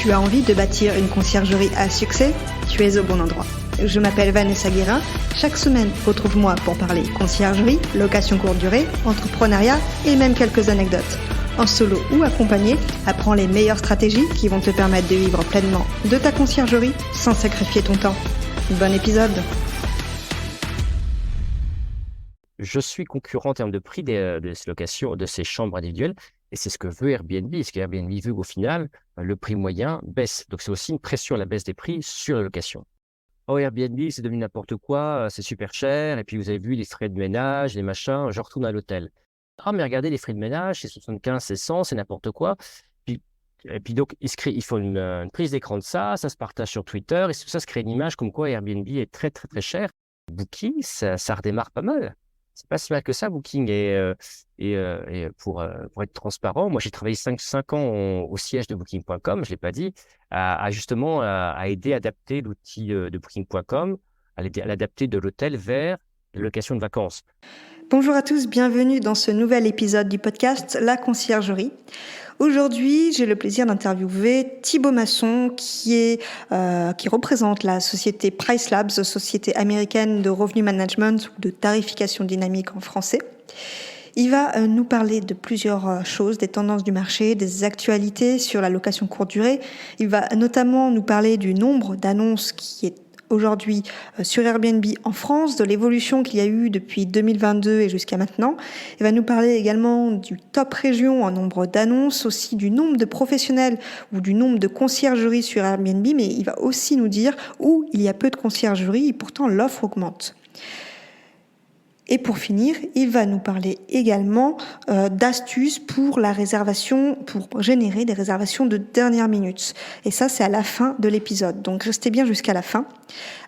Tu as envie de bâtir une conciergerie à succès? Tu es au bon endroit. Je m'appelle Vanessa Guérin. Chaque semaine, retrouve-moi pour parler conciergerie, location courte durée, entrepreneuriat et même quelques anecdotes. En solo ou accompagné, apprends les meilleures stratégies qui vont te permettre de vivre pleinement de ta conciergerie sans sacrifier ton temps. Bon épisode! Je suis concurrent en termes de prix de ces locations, de ces chambres individuelles, et c'est ce que veut Airbnb. Ce qu'Airbnb veut au final, le prix moyen baisse. Donc c'est aussi une pression à la baisse des prix sur la location. Oh, Airbnb, c'est devenu n'importe quoi, c'est super cher, et puis vous avez vu les frais de ménage, les machins, je retourne à l'hôtel. Ah, mais regardez, les frais de ménage, c'est 75, c'est 100, c'est n'importe quoi. Et puis donc, ils font une prise d'écran de ça se partage sur Twitter, et tout ça se crée une image comme quoi Airbnb est très, très, très cher. Booking, ça redémarre pas mal. C'est pas si mal que ça, Booking. Et pour être transparent, moi, j'ai travaillé 5 ans au siège de Booking.com, je ne l'ai pas dit, justement à aider à adapter l'outil de Booking.com, à l'adapter de l'hôtel vers la location de vacances. Bonjour à tous, bienvenue dans ce nouvel épisode du podcast La Conciergerie. Aujourd'hui, j'ai le plaisir d'interviewer Thibaut Masson qui représente la société PriceLabs, société américaine de revenu management ou de tarification dynamique en français. Il va nous parler de plusieurs choses, des tendances du marché, des actualités sur la location courte durée. Il va notamment nous parler du nombre d'annonces qui est aujourd'hui sur Airbnb en France, de l'évolution qu'il y a eu depuis 2022 et jusqu'à maintenant. Il va nous parler également du top région en nombre d'annonces, aussi du nombre de professionnels ou du nombre de conciergeries sur Airbnb, mais il va aussi nous dire où il y a peu de conciergeries et pourtant l'offre augmente. Et pour finir, il va nous parler également d'astuces pour la réservation, pour générer des réservations de dernière minute. Et ça, c'est à la fin de l'épisode. Donc, restez bien jusqu'à la fin.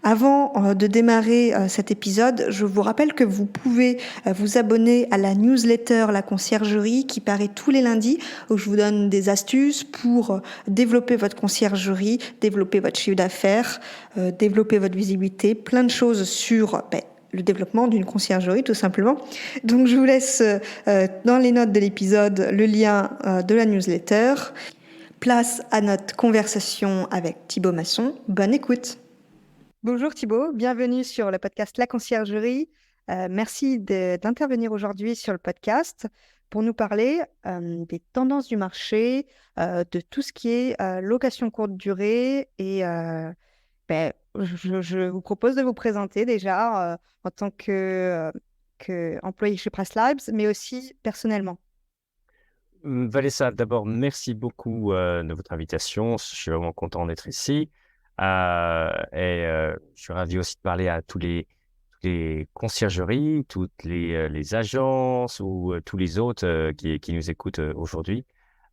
Avant de démarrer cet épisode, je vous rappelle que vous pouvez vous abonner à la newsletter La Conciergerie qui paraît tous les lundis, où je vous donne des astuces pour développer votre conciergerie, développer votre chiffre d'affaires, développer votre visibilité, plein de choses sur le développement d'une conciergerie, tout simplement. Donc, je vous laisse dans les notes de l'épisode le lien de la newsletter. Place à notre conversation avec Thibaut Masson. Bonne écoute. Bonjour Thibaut, bienvenue sur le podcast La Conciergerie. Merci d'intervenir aujourd'hui sur le podcast pour nous parler des tendances du marché, de tout ce qui est location courte durée et je vous propose de vous présenter déjà en tant qu'employé chez PriceLabs, mais aussi personnellement. Vanessa, d'abord, merci beaucoup de votre invitation. Je suis vraiment content d'être ici. Je suis ravi aussi de parler à toutes les conciergeries, toutes les agences ou tous les autres qui nous écoutent aujourd'hui.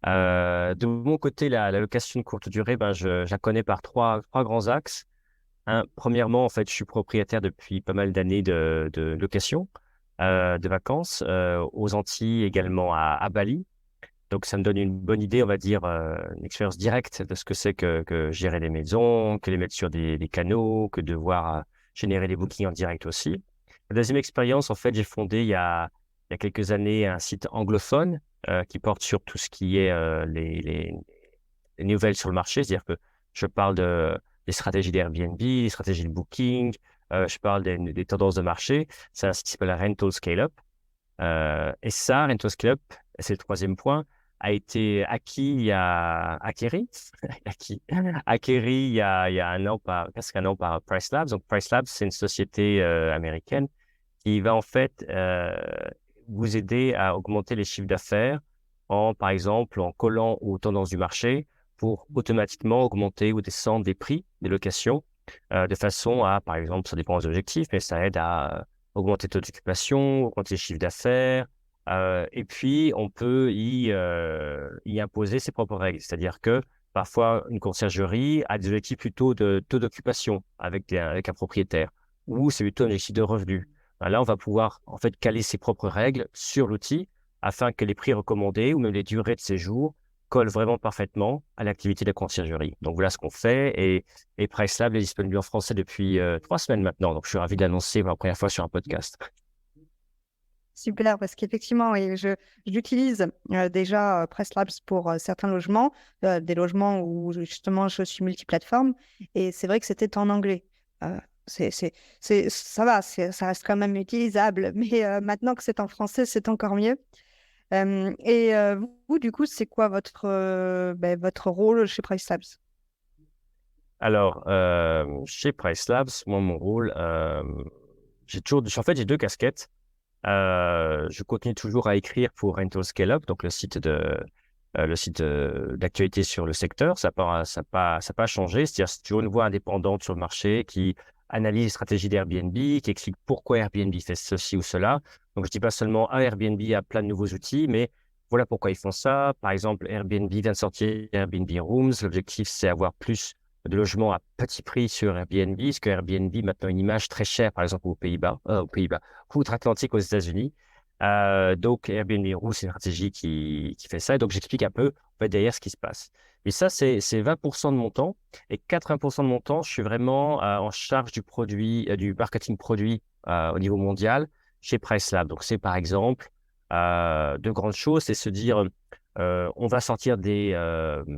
De mon côté, la location de courte durée, je la connais par trois grands axes. Premièrement, en fait, je suis propriétaire depuis pas mal d'années de location de vacances aux Antilles, également à Bali. Donc, ça me donne une bonne idée, on va dire, une expérience directe de ce que c'est que gérer des maisons, que les mettre sur des canaux, que devoir générer des bookings en direct aussi. La deuxième expérience, en fait, j'ai fondé il y a quelques années un site anglophone qui porte sur tout ce qui est les nouvelles sur le marché. C'est-à-dire que je parle des stratégies d'Airbnb, des stratégies de Booking, je parle des tendances de marché. C'est un site qui s'appelle Rental Scale-Up. Et ça, Rental Scale-Up, c'est le troisième point, a été acquis il y a presque un an par PriceLabs. Donc, PriceLabs, c'est une société américaine qui va en fait vous aider à augmenter les chiffres d'affaires par exemple, en collant aux tendances du marché pour automatiquement augmenter ou descendre les prix des locations de façon à, par exemple, ça dépend des objectifs, mais ça aide à augmenter le taux d'occupation, augmenter les chiffres d'affaires. Et puis, on peut y imposer ses propres règles. C'est-à-dire que parfois, une conciergerie a des objectifs plutôt de taux d'occupation avec un propriétaire, ou c'est plutôt un objectif de revenu. Là, on va pouvoir en fait caler ses propres règles sur l'outil afin que les prix recommandés ou même les durées de séjour collent vraiment parfaitement à l'activité de la conciergerie. Donc, voilà ce qu'on fait. Et PriceLab est disponible en français depuis 3 semaines maintenant. Donc, je suis ravi de l'annoncer pour la première fois sur un podcast. Super, parce qu'effectivement, oui, j'utilise déjà PressLabs pour certains logements, des logements où justement je suis multiplateforme, et c'est vrai que c'était en anglais. Euh, ça va, ça reste quand même utilisable, mais maintenant que c'est en français, c'est encore mieux. Vous, du coup, c'est quoi votre rôle chez PressLabs? Alors, chez PriceLabs, moi, mon rôle, en fait, j'ai deux casquettes. Je continue toujours à écrire pour Rental Scale Up, donc le site d'actualité sur le secteur. Ça n'a pas changé. C'est-à-dire, c'est toujours une voix indépendante sur le marché qui analyse les stratégies d'Airbnb, qui explique pourquoi Airbnb fait ceci ou cela. Donc, je dis pas seulement, ah, Airbnb a plein de nouveaux outils, mais voilà pourquoi ils font ça. Par exemple, Airbnb vient de sortir Airbnb Rooms. L'objectif, c'est avoir plus de logements à petit prix sur Airbnb, parce que Airbnb, maintenant, une image très chère, par exemple, aux Pays-Bas, outre-Atlantique aux États-Unis. Donc, Airbnb Roux, c'est une stratégie qui fait ça. Et donc, j'explique un peu en fait, derrière ce qui se passe. Mais ça, c'est 20% de mon temps. Et 80% de mon temps, je suis vraiment en charge du produit, du marketing produit au niveau mondial chez PriceLab. Donc, c'est par exemple de grandes choses, c'est se dire, on va sortir des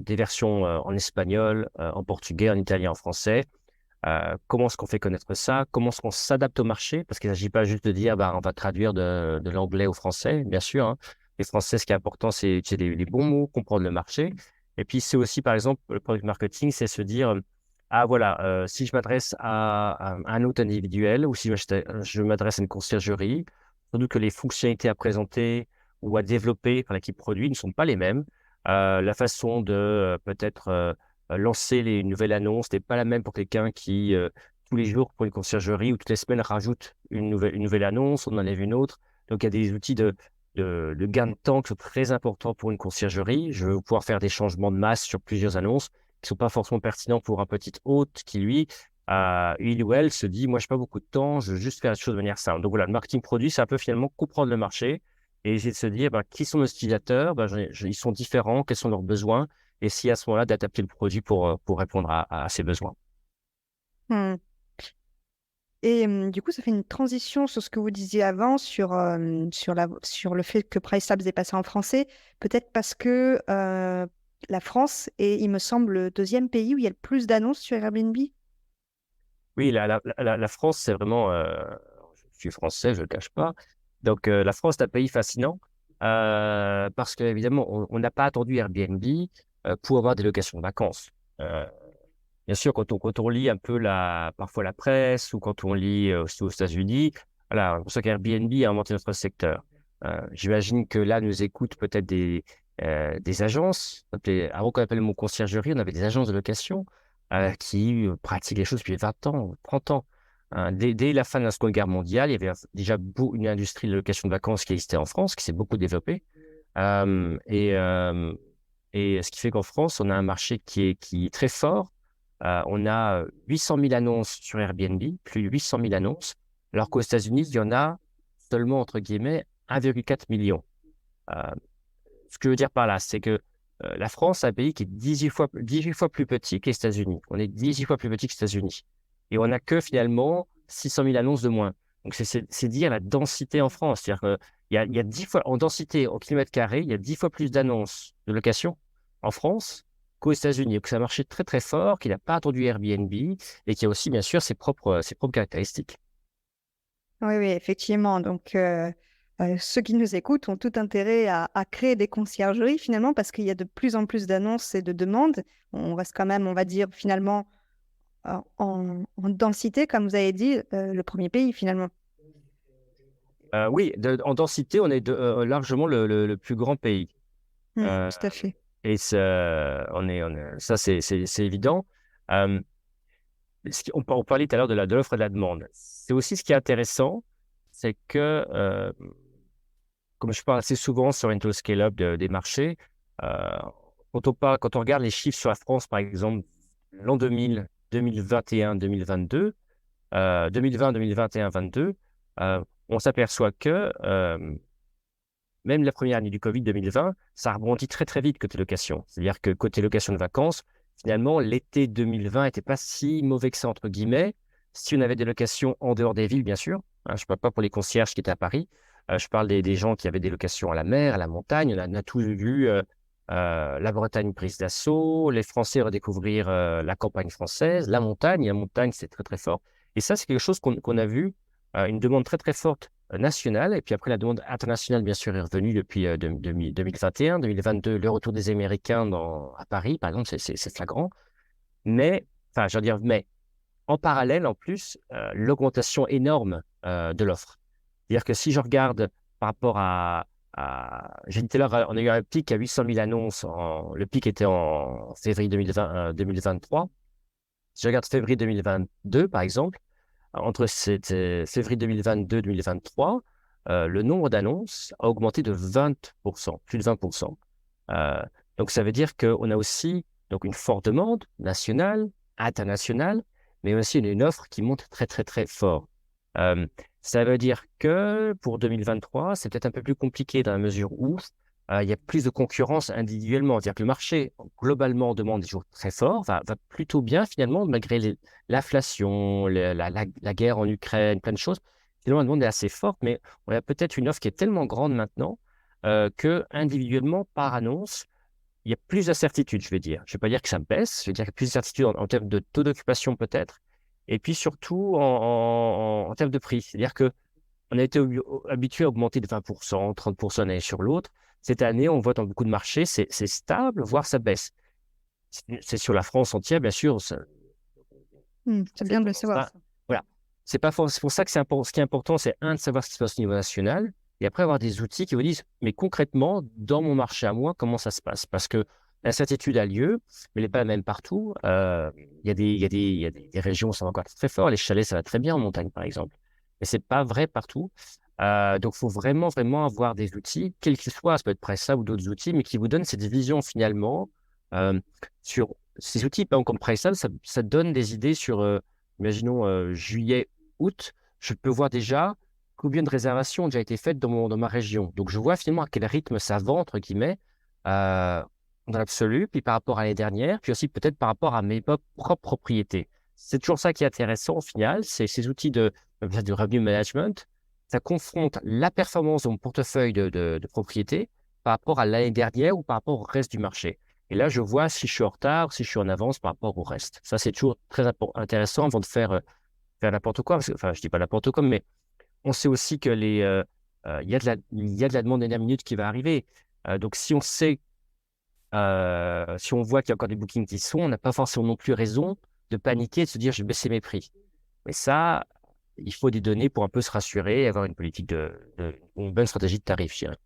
versions en espagnol, en portugais, en italien, en français. Comment est-ce qu'on fait connaître ça? Comment est-ce qu'on s'adapte au marché? Parce qu'il ne s'agit pas juste de dire bah, on va traduire de l'anglais au français, bien sûr. Hein. Les Français, ce qui est important, c'est utiliser les bons mots, comprendre le marché. Et puis, c'est aussi, par exemple, le product marketing, c'est se dire ah voilà, si je m'adresse à un hôte individuel ou si je m'adresse à une conciergerie, sans doute que les fonctionnalités à présenter ou à développer par l'équipe produit ne sont pas les mêmes. La façon de peut-être lancer une nouvelle annonce n'est pas la même pour quelqu'un qui, tous les jours, pour une conciergerie ou toutes les semaines, rajoute une nouvelle annonce, on enlève une autre. Donc, il y a des outils de gain de temps qui sont très importants pour une conciergerie. Je veux pouvoir faire des changements de masse sur plusieurs annonces qui ne sont pas forcément pertinents pour un petit hôte qui, lui, il ou elle se dit, moi, je n'ai pas beaucoup de temps, je veux juste faire les choses de manière simple. Donc, voilà, le marketing produit, c'est un peu finalement comprendre le marché et essayer de se dire, ben, qui sont nos utilisateurs, ils sont différents, quels sont leurs besoins et si à ce moment-là, d'adapter le produit pour répondre à ces besoins. Hmm. Et du coup, ça fait une transition sur ce que vous disiez avant, sur le fait que PriceLabs est passé en français. Peut-être parce que la France est, il me semble, le deuxième pays où il y a le plus d'annonces sur Airbnb. Oui, la France, c'est vraiment, je suis français, je ne le cache pas. Donc, la France est un pays fascinant parce qu'évidemment, on n'a pas attendu Airbnb pour avoir des locations de vacances. Euh, Bien sûr, quand on lit un peu parfois la presse ou quand on lit aussi aux États-Unis, voilà, c'est pour ça qu'Airbnb a inventé notre secteur. J'imagine que là, nous écoutent peut-être des agences. Avant qu'on appelle le mot conciergerie, on avait des agences de location qui pratiquent les choses depuis 20 ans, 30 ans. Dès la fin de la Seconde Guerre mondiale, il y avait déjà une industrie de location de vacances qui existait en France, qui s'est beaucoup développée. Euh, et, euh, et ce qui fait qu'en France, on a un marché qui est très fort. On a 800 000 annonces sur Airbnb, plus de 800 000 annonces, alors qu'aux États-Unis, il y en a seulement, entre guillemets, 1,4 million. Euh, Ce que je veux dire par là, c'est que la France, c'est un pays qui est 18 fois plus petit que les États-Unis. On est 18 fois plus petit que les États-Unis. Et on n'a que finalement 600 000 annonces de moins. Donc, c'est dire la densité en France. C'est-à-dire qu'il y a 10 fois, en densité, au kilomètre carré, il y a 10 fois plus d'annonces de location en France qu'aux États-Unis. Donc, c'est un marché très, très fort qui n'a pas attendu Airbnb et qui a aussi, bien sûr, ses propres caractéristiques. Oui, oui, effectivement. Donc, ceux qui nous écoutent ont tout intérêt à créer des conciergeries finalement parce qu'il y a de plus en plus d'annonces et de demandes. On reste quand même, on va dire, finalement, en densité, comme vous avez dit, le premier pays finalement. Oui, en densité, on est largement le plus grand pays. Euh, Tout à fait. Et ça, c'est évident. Euh, on parlait tout à l'heure de l'offre et de la demande. C'est aussi ce qui est intéressant, c'est que, comme je parle assez souvent sur Into Scale Up des marchés, euh, quand on regarde les chiffres sur la France, par exemple, l'an 2000, 2021, 2022, 2020, 2021, 22, on s'aperçoit que même la première année du Covid 2020, ça rebondit très très vite côté location. C'est-à-dire que côté location de vacances, finalement, l'été 2020 n'était pas si mauvais que ça, entre guillemets, si on avait des locations en dehors des villes, bien sûr. Hein, je ne parle pas pour les concierges qui étaient à Paris. Je parle des gens qui avaient des locations à la mer, à la montagne. On a tous vu la Bretagne prise d'assaut, les Français redécouvrir la campagne française, la montagne. La montagne, c'est très, très fort. Et ça, c'est quelque chose qu'on a vu, une demande très, très forte nationale. Et puis après, la demande internationale, bien sûr, est revenue depuis 2021, 2022. Le retour des Américains à Paris, par exemple, c'est flagrant. Mais, enfin, je veux dire, mais en parallèle, en plus, l'augmentation énorme de l'offre. C'est-à-dire que si je regarde par rapport j'ai dit tout à l'heure, on a eu un pic à 800 000 annonces. Le pic était en février 2023. Si je regarde février 2022, par exemple, entre février 2022 et 2023, le nombre d'annonces a augmenté de 20%, plus de 20%. Euh, donc, ça veut dire qu'on a aussi donc, une forte demande nationale, internationale, mais aussi une offre qui monte très, très, très fort. Euh, Ça veut dire que pour 2023, c'est peut-être un peu plus compliqué dans la mesure où il y a plus de concurrence individuellement. C'est-à-dire que le marché, globalement, demande des jours très fort, va plutôt bien finalement, malgré l'inflation, la guerre en Ukraine, plein de choses. Finalement, la demande est assez forte, mais on a peut-être une offre qui est tellement grande maintenant que individuellement, par annonce, il y a plus d'incertitudes, je vais dire. Je ne vais pas dire que ça baisse, je vais dire qu'il y a plus d'incertitudes en termes de taux d'occupation peut-être, et puis surtout en termes de prix. C'est-à-dire qu'on a été habitué à augmenter de 20%, 30% l'année sur l'autre. Cette année, on voit dans beaucoup de marchés, c'est stable, voire ça baisse. C'est sur la France entière, bien sûr. C'est Cette bien de le savoir, tendance-là, ça. voilà. C'est pour ça que ce qui est important, c'est de savoir ce qui se passe au niveau national, et après avoir des outils qui vous disent, mais concrètement, dans mon marché à moi, comment ça se passe? Parce que l'incertitude a lieu, mais elle n'est pas la même partout. Il y a des régions où ça va encore très fort. Les chalets, ça va très bien en montagne, par exemple. Mais c'est pas vrai partout. Donc, il faut vraiment, vraiment avoir des outils, quels qu'ils soient, ça peut être Pressa ou d'autres outils, mais qui vous donnent cette vision finalement euh, sur ces outils, par exemple, comme Pressa, ça donne des idées sur imaginons juillet, août, je peux voir déjà combien de réservations ont déjà été faites dans ma région. Donc, je vois finalement à quel rythme ça va, entre guillemets, euh, dans l'absolu, puis par rapport à l'année dernière, puis aussi peut-être par rapport à mes propres propriétés. C'est toujours ça qui est intéressant au final, c'est ces outils de revenu management. Ça confronte la performance de mon portefeuille de propriété par rapport à l'année dernière ou par rapport au reste du marché. Et là, je vois si je suis en retard ou si je suis en avance par rapport au reste. Ça, c'est toujours très intéressant avant de faire n'importe quoi. Enfin, je dis pas n'importe quoi, mais on sait aussi que il y a de la demande dernière minute qui va arriver. Donc, si on voit qu'il y a encore des bookings qui sont, on n'a pas forcément non plus raison de paniquer et de se dire je vais baisser mes prix. Mais ça, il faut des données pour un peu se rassurer et avoir une politique une bonne stratégie de tarif, je dirais.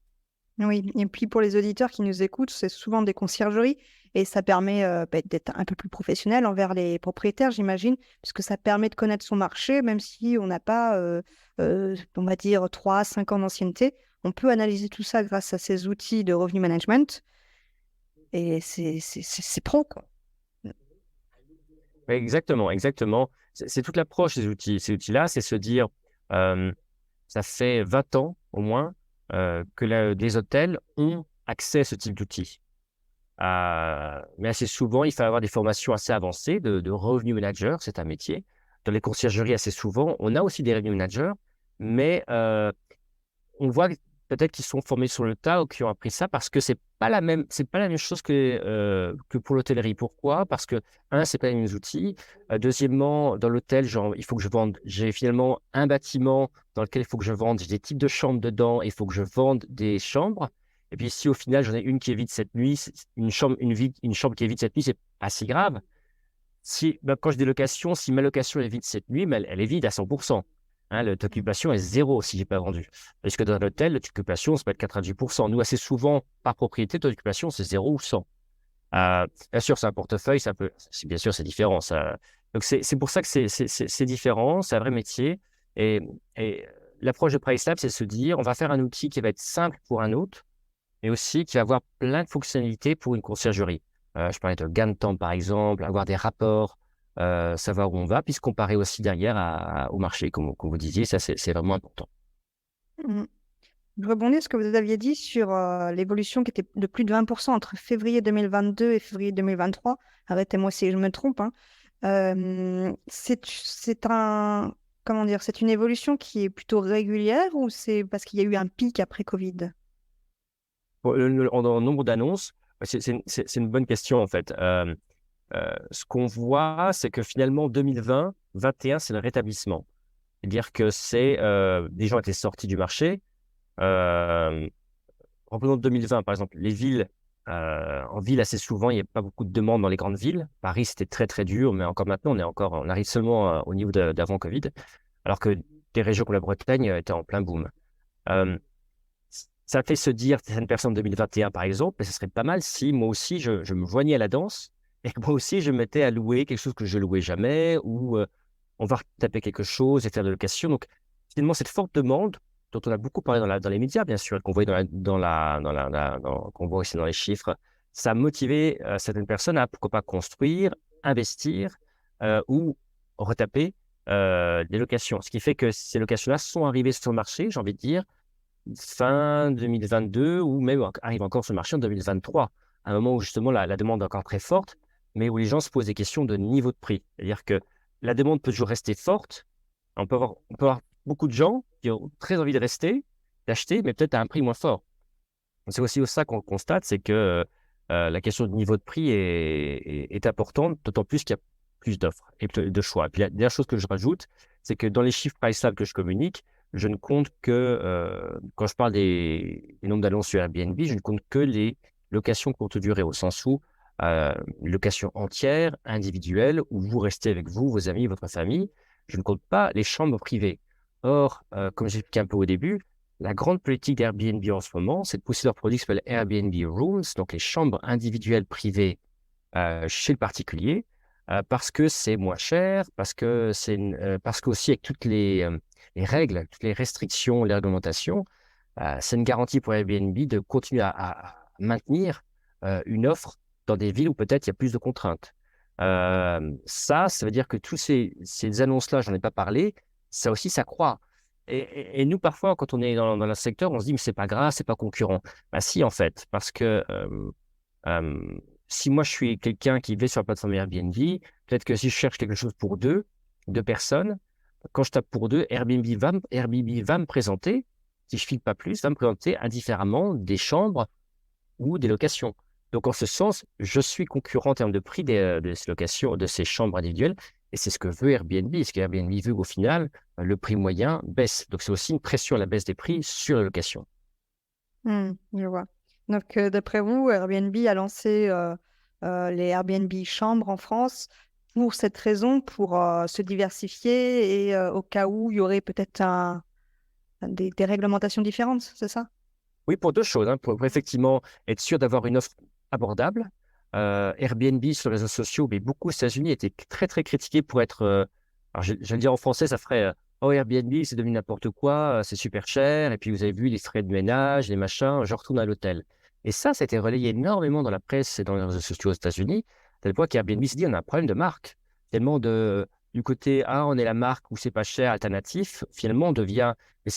Oui, et puis pour les auditeurs qui nous écoutent, c'est souvent des conciergeries et ça permet d'être un peu plus professionnel envers les propriétaires, j'imagine, puisque ça permet de connaître son marché, même si on n'a pas, on va dire, 3, 5 ans d'ancienneté. On peut analyser tout ça grâce à ces outils de revenu management et c'est pro, quoi. Ouais, exactement, exactement. C'est toute l'approche des outils. Ces outils-là, c'est se dire, euh, ça fait 20 ans au moins que des hôtels ont accès à ce type d'outils. Mais assez souvent, il faut avoir des formations assez avancées de revenu manager, c'est un métier. Dans les conciergeries, assez souvent, on a aussi des revenu managers, mais on voit peut-être qu'ils sont formés sur le tas ou qui ont appris ça parce que c'est pas la même chose que pour l'hôtellerie. Pourquoi? Parce que, un, c'est pas les mêmes outils. Deuxièmement, dans l'hôtel, genre, il faut que je vende. J'ai finalement un bâtiment dans lequel il faut que je vende. J'ai des types de chambres dedans. Il faut que je vende des chambres. Et puis, si au final, j'en ai une qui est vide cette nuit, une chambre qui est vide cette nuit, c'est pas si grave. Quand je dis location, si ma location est vide cette nuit, mais elle est vide à 100%. Hein, l'occupation est zéro si je n'ai pas vendu. Parce que dans l'hôtel, l'occupation, ça peut être 90%. Nous, assez souvent, par propriété, l'occupation, c'est 0 ou 100. Bien sûr, c'est un portefeuille, bien sûr, c'est différent. Donc, c'est pour ça que c'est différent, c'est un vrai métier. Et, et l'approche de PriceLab, c'est de se dire, on va faire un outil qui va être simple pour un autre, mais aussi qui va avoir plein de fonctionnalités pour une conciergerie. Je parlais de gain de temps, par exemple, avoir des rapports, savoir où on va, puis se comparer aussi derrière au marché, comme vous disiez, ça, c'est vraiment important. Mhm. Je rebondis sur ce que vous aviez dit sur l'évolution qui était de plus de 20% entre février 2022 et février 2023. Arrêtez-moi si je me trompe, hein. C'est un comment dire, c'est une évolution qui est plutôt régulière ou c'est parce qu'il y a eu un pic après Covid? En nombre d'annonces, c'est une bonne question en fait. Ce qu'on voit, c'est que finalement 2020, 21, c'est le rétablissement. C'est-à-dire que des gens étaient sortis du marché. Euh, Reprenons 2020, par exemple, les villes, en ville, assez souvent, il n'y a pas beaucoup de demandes dans les grandes villes. Paris, c'était très, très dur, mais encore maintenant, on arrive seulement au niveau d'avant Covid, alors que des régions comme la Bretagne étaient en plein boom. Euh, Ça fait se dire, certaines personnes en 2021, par exemple, mais ce serait pas mal si moi aussi, je me joignais à la danse et que moi aussi, je me mettais à louer quelque chose que je louais jamais ou on va taper quelque chose et faire de location. Donc, finalement, cette forte demande dont on a beaucoup parlé dans les médias, bien sûr, qu'on voit qu'on voit aussi dans les chiffres, ça a motivé certaines personnes à, pourquoi pas, construire, investir ou retaper des locations. Ce qui fait que ces locations-là sont arrivées sur le marché, j'ai envie de dire, fin 2022 ou même arrive encore sur le marché en 2023, à un moment où justement la demande est encore très forte, mais où les gens se posent des questions de niveau de prix. C'est-à-dire que la demande peut toujours rester forte. On peut avoir beaucoup de gens qui ont très envie de rester, d'acheter, mais peut-être à un prix moins fort. C'est aussi ça qu'on constate, c'est que la question de niveau de prix est importante, d'autant plus qu'il y a plus d'offres et de choix. Et puis la dernière chose que je rajoute, c'est que dans les chiffres price que je communique, je ne compte que, quand je parle des nombres d'annonces sur Airbnb, je ne compte que les locations courte durée, au sens où location entière, individuelle, où vous restez avec vous, vos amis, votre famille. Je ne compte pas les chambres privées. Or, comme j'ai expliqué un peu au début, la grande politique d'Airbnb en ce moment, c'est de pousser leur produit qui s'appelle Airbnb Rooms, donc les chambres individuelles privées chez le particulier, parce que c'est moins cher, parce qu'aussi avec toutes les règles, toutes les restrictions, les réglementations, c'est une garantie pour Airbnb de continuer à maintenir une offre dans des villes où peut-être il y a plus de contraintes. Ça veut dire que tous ces annonces-là, j'en ai pas parlé, ça aussi, ça croît. Et nous, parfois, quand on est dans le secteur, on se dit, mais c'est pas grave, c'est pas concurrent. Bah si, en fait, parce que euh, si moi, je suis quelqu'un qui va sur la plateforme Airbnb, peut-être que si je cherche quelque chose pour deux personnes, quand je tape pour deux, Airbnb va me présenter, si je ne file pas plus, va me présenter indifféremment des chambres ou des locations. Donc, en ce sens, je suis concurrent en termes de prix de ces locations, de ces chambres individuelles. Et c'est ce que veut Airbnb. Ce qu'Airbnb veut, au final, le prix moyen baisse. Donc, c'est aussi une pression à la baisse des prix sur les locations. Je vois. Donc, d'après vous, Airbnb a lancé les Airbnb chambres en France pour cette raison, pour se diversifier et au cas où il y aurait peut-être des réglementations différentes, c'est ça? Oui, pour deux choses, hein. Pour effectivement être sûr d'avoir une offre abordable. Airbnb sur les réseaux sociaux, mais beaucoup aux États-Unis étaient très, très critiqués pour être. Alors, je vais le dire en français, ça ferait Oh, Airbnb, c'est devenu n'importe quoi, c'est super cher. Et puis, vous avez vu les frais de ménage, les machins, je retourne à l'hôtel. Et ça a été relayé énormément dans la presse et dans les réseaux sociaux aux États-Unis, à tel point qu'Airbnb s'est dit on a un problème de marque. Tellement du côté, ah, on est la marque où c'est pas cher, alternatif, finalement, on devient. Mais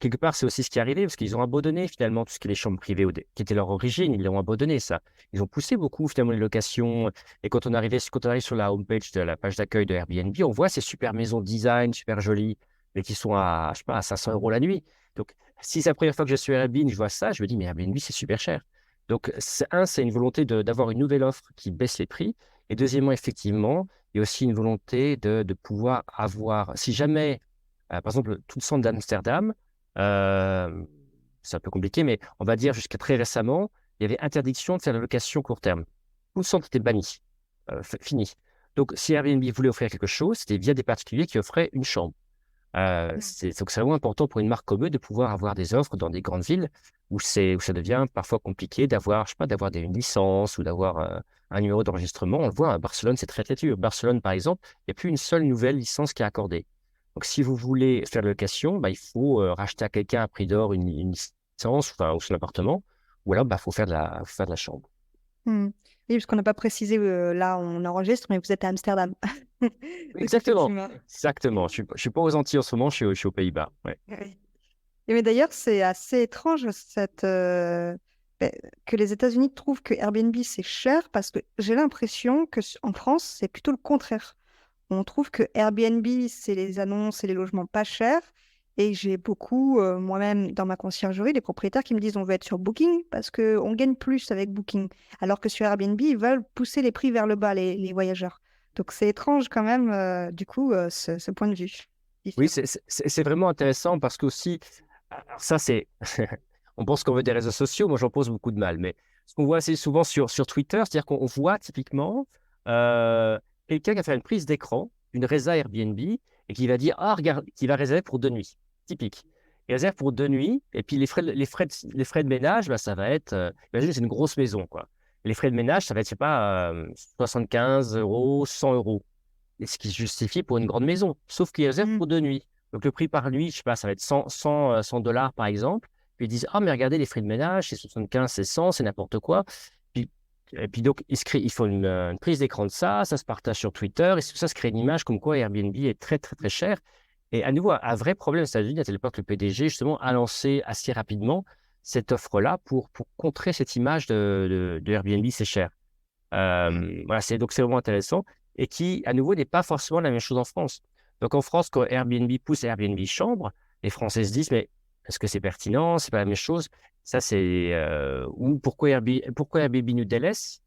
quelque part, c'est aussi ce qui est arrivé, parce qu'ils ont abandonné finalement tout ce qui est les chambres privées, qui était leur origine, ils l'ont abandonné ça. Ils ont poussé beaucoup finalement les locations. Et quand on arrive sur la homepage de la page d'accueil de Airbnb, on voit ces super maisons design, super jolies, mais qui sont à, je sais pas, à 500 euros la nuit. Donc, si c'est la première fois que je suis à Airbnb, je vois ça, je me dis, mais Airbnb, c'est super cher. Donc, c'est une volonté d'avoir une nouvelle offre qui baisse les prix. Et deuxièmement, effectivement, il y a aussi une volonté de pouvoir avoir, si jamais, par exemple, tout le centre d'Amsterdam, euh, c'est un peu compliqué, mais on va dire jusqu'à très récemment, il y avait interdiction de faire de la location court terme. Tout le centre était banni, fini. Donc, si Airbnb voulait offrir quelque chose, c'était via des particuliers qui offraient une chambre. Donc, c'est vraiment important pour une marque comme eux de pouvoir avoir des offres dans des grandes villes où ça devient parfois compliqué d'avoir, je sais pas, une licence ou d'avoir un numéro d'enregistrement. On le voit à Barcelone, c'est très têtu. Barcelone, par exemple, il n'y a plus une seule nouvelle licence qui est accordée. Donc, si vous voulez faire de la location, bah, il faut racheter à quelqu'un à prix d'or une licence, enfin, ou son appartement, ou alors, bah, faut faire de la chambre. Hmm. Oui, parce qu'on n'a pas précisé, là on enregistre, mais vous êtes à Amsterdam. Oui, Donc, exactement, effectivement. exactement. Je suis pas aux Antilles en ce moment, je suis aux Pays-Bas. Ouais. Oui. Et mais d'ailleurs, c'est assez étrange ben, que les États-Unis trouvent que Airbnb c'est cher parce que j'ai l'impression que en France, c'est plutôt le contraire. on trouve que Airbnb, c'est les annonces et les logements pas chers. Et j'ai beaucoup, moi-même, dans ma conciergerie, des propriétaires qui me disent on veut être sur Booking parce qu'on gagne plus avec Booking. Alors que sur Airbnb, ils veulent pousser les prix vers le bas, les voyageurs. Donc c'est étrange quand même, du coup, ce point de vue Oui, différent. c'est vraiment intéressant parce qu'aussi, alors ça c'est, on pense qu'on veut des réseaux sociaux, moi j'en pose beaucoup de mal, mais ce qu'on voit assez souvent sur Twitter, c'est-à-dire qu'on voit typiquement euh, quelqu'un qui a fait une prise d'écran, une résa Airbnb, et qui va dire, ah regarde, qui va réserver pour 2 nuits, typique. Il réserve pour 2 nuits, et puis les frais de ménage, bah, ça va être, imagine c'est une grosse maison, quoi. Les frais de ménage, ça va être, je sais pas, 75 euros, 100 euros et ce qui se justifie pour une grande maison, sauf qu'ils réservent Mm. pour 2 nuits. Donc le prix par nuit, je sais pas, ça va être 100 dollars par exemple. Puis ils disent, ah mais regardez les frais de ménage, c'est 75, c'est 100, c'est n'importe quoi. Puis, et puis donc ils font une prise d'écran de ça, ça se partage sur Twitter, et tout ça se crée une image comme quoi Airbnb est très très très cher. Et à nouveau, un vrai problème aux États-Unis, à telle époque, le PDG justement a lancé assez rapidement cette offre-là pour contrer cette image de Airbnb, c'est cher. Voilà, donc c'est vraiment intéressant et qui, à nouveau, n'est pas forcément la même chose en France. Donc en France, quand Airbnb pousse Airbnb chambre, les Français se disent, mais est-ce que c'est pertinent? C'est pas la même chose. Ça, c'est ou pourquoi Airbnb nous délaisse?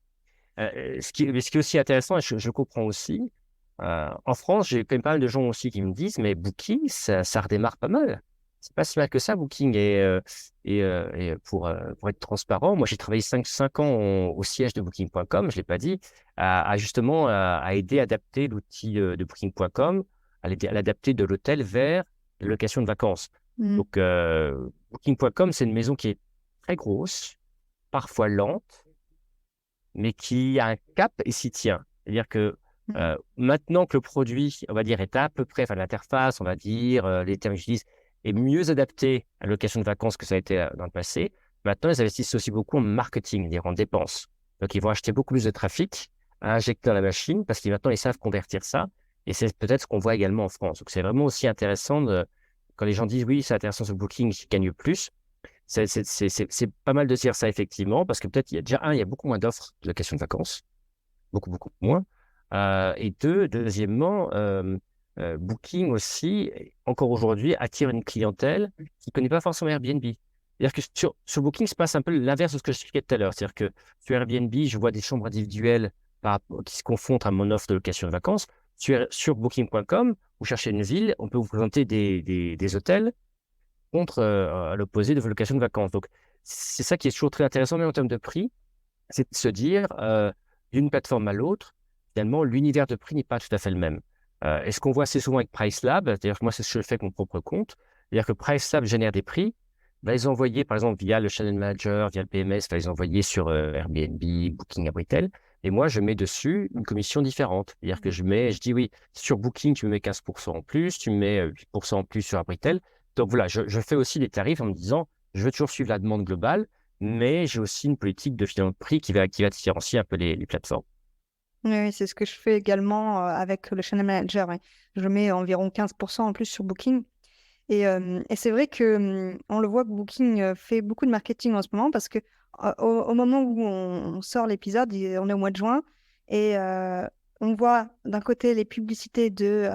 Mais ce qui est aussi intéressant, et je comprends aussi, en France, j'ai quand même pas mal de gens aussi qui me disent, mais Booking, ça redémarre pas mal. C'est pas si mal que ça, Booking. Et pour être transparent, moi, j'ai travaillé 5 ans au siège de Booking.com, je l'ai pas dit, justement à aider à adapter l'outil de Booking.com, à l'adapter de l'hôtel vers la location de vacances. Mm. Donc, Booking.com, c'est une maison qui est très grosse, parfois lente, mais qui a un cap et s'y tient. C'est-à-dire que Mm. maintenant que le produit, on va dire, est à peu près, enfin l'interface, on va dire, les termes que j'utilise, est mieux adapté à la location de vacances que ça a été dans le passé, maintenant ils investissent aussi beaucoup en marketing, c'est-à-dire en dépenses. Donc ils vont acheter beaucoup plus de trafic à injecter dans la machine parce qu'ils maintenant ils savent convertir ça. Et c'est peut-être ce qu'on voit également en France. Donc c'est vraiment aussi intéressant quand les gens disent oui, c'est intéressant ce booking, je gagne plus. C'est pas mal de dire ça, effectivement, parce que peut-être il y a déjà, il y a beaucoup moins d'offres de location de vacances, beaucoup, beaucoup moins. Et deuxièmement, Booking aussi, encore aujourd'hui, attire une clientèle qui ne connaît pas forcément Airbnb. C'est-à-dire que sur Booking, il se passe un peu l'inverse de ce que je expliquais tout à l'heure. C'est-à-dire que sur Airbnb, je vois des chambres individuelles qui se confondent à mon offre de location de vacances. Sur Booking.com, vous cherchez une ville, on peut vous présenter des hôtels contre à l'opposé de vos locations de vacances. Donc, c'est ça qui est toujours très intéressant, même en termes de prix, c'est de se dire, d'une plateforme à l'autre, finalement, l'univers de prix n'est pas tout à fait le même. Et ce qu'on voit assez souvent avec PriceLab, c'est-à-dire que moi, c'est ce que je fais avec mon propre compte, c'est-à-dire que PriceLab génère des prix, va les envoyer, par exemple, via le Channel Manager, via le PMS, va les envoyer sur Airbnb, Booking, Abritel, et moi, je mets dessus une commission différente. C'est-à-dire que je dis oui, sur Booking, tu me mets 15% en plus, tu me mets 8% en plus sur Abritel. Donc voilà, je fais aussi des tarifs en me disant, je veux toujours suivre la demande globale, mais j'ai aussi une politique de financement de prix qui va différencier un peu les plateformes. Oui, oui, c'est ce que je fais également avec le Channel Manager. Ouais. Je mets environ 15% en plus sur Booking. Et c'est vrai que on le voit que Booking fait beaucoup de marketing en ce moment parce que au moment où on sort l'épisode, on est au mois de juin et on voit d'un côté les publicités de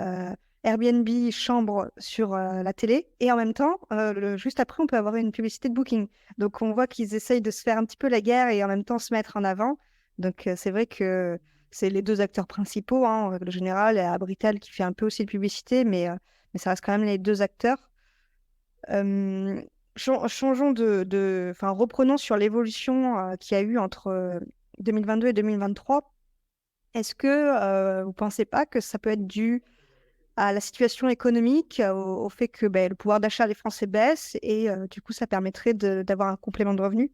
Airbnb chambre sur la télé et en même temps, juste après, on peut avoir une publicité de Booking. Donc on voit qu'ils essayent de se faire un petit peu la guerre et en même temps se mettre en avant. Donc c'est vrai que c'est les deux acteurs principaux, hein, en règle générale, et Abritel qui fait un peu aussi de publicité, mais ça reste quand même les deux acteurs. Euh, changeons enfin, reprenons sur l'évolution qu'il y a eu entre 2022 et 2023. Est-ce que vous pensez pas que ça peut être dû à la situation économique, au fait que ben, le pouvoir d'achat des Français baisse et du coup ça permettrait d'avoir un complément de revenus?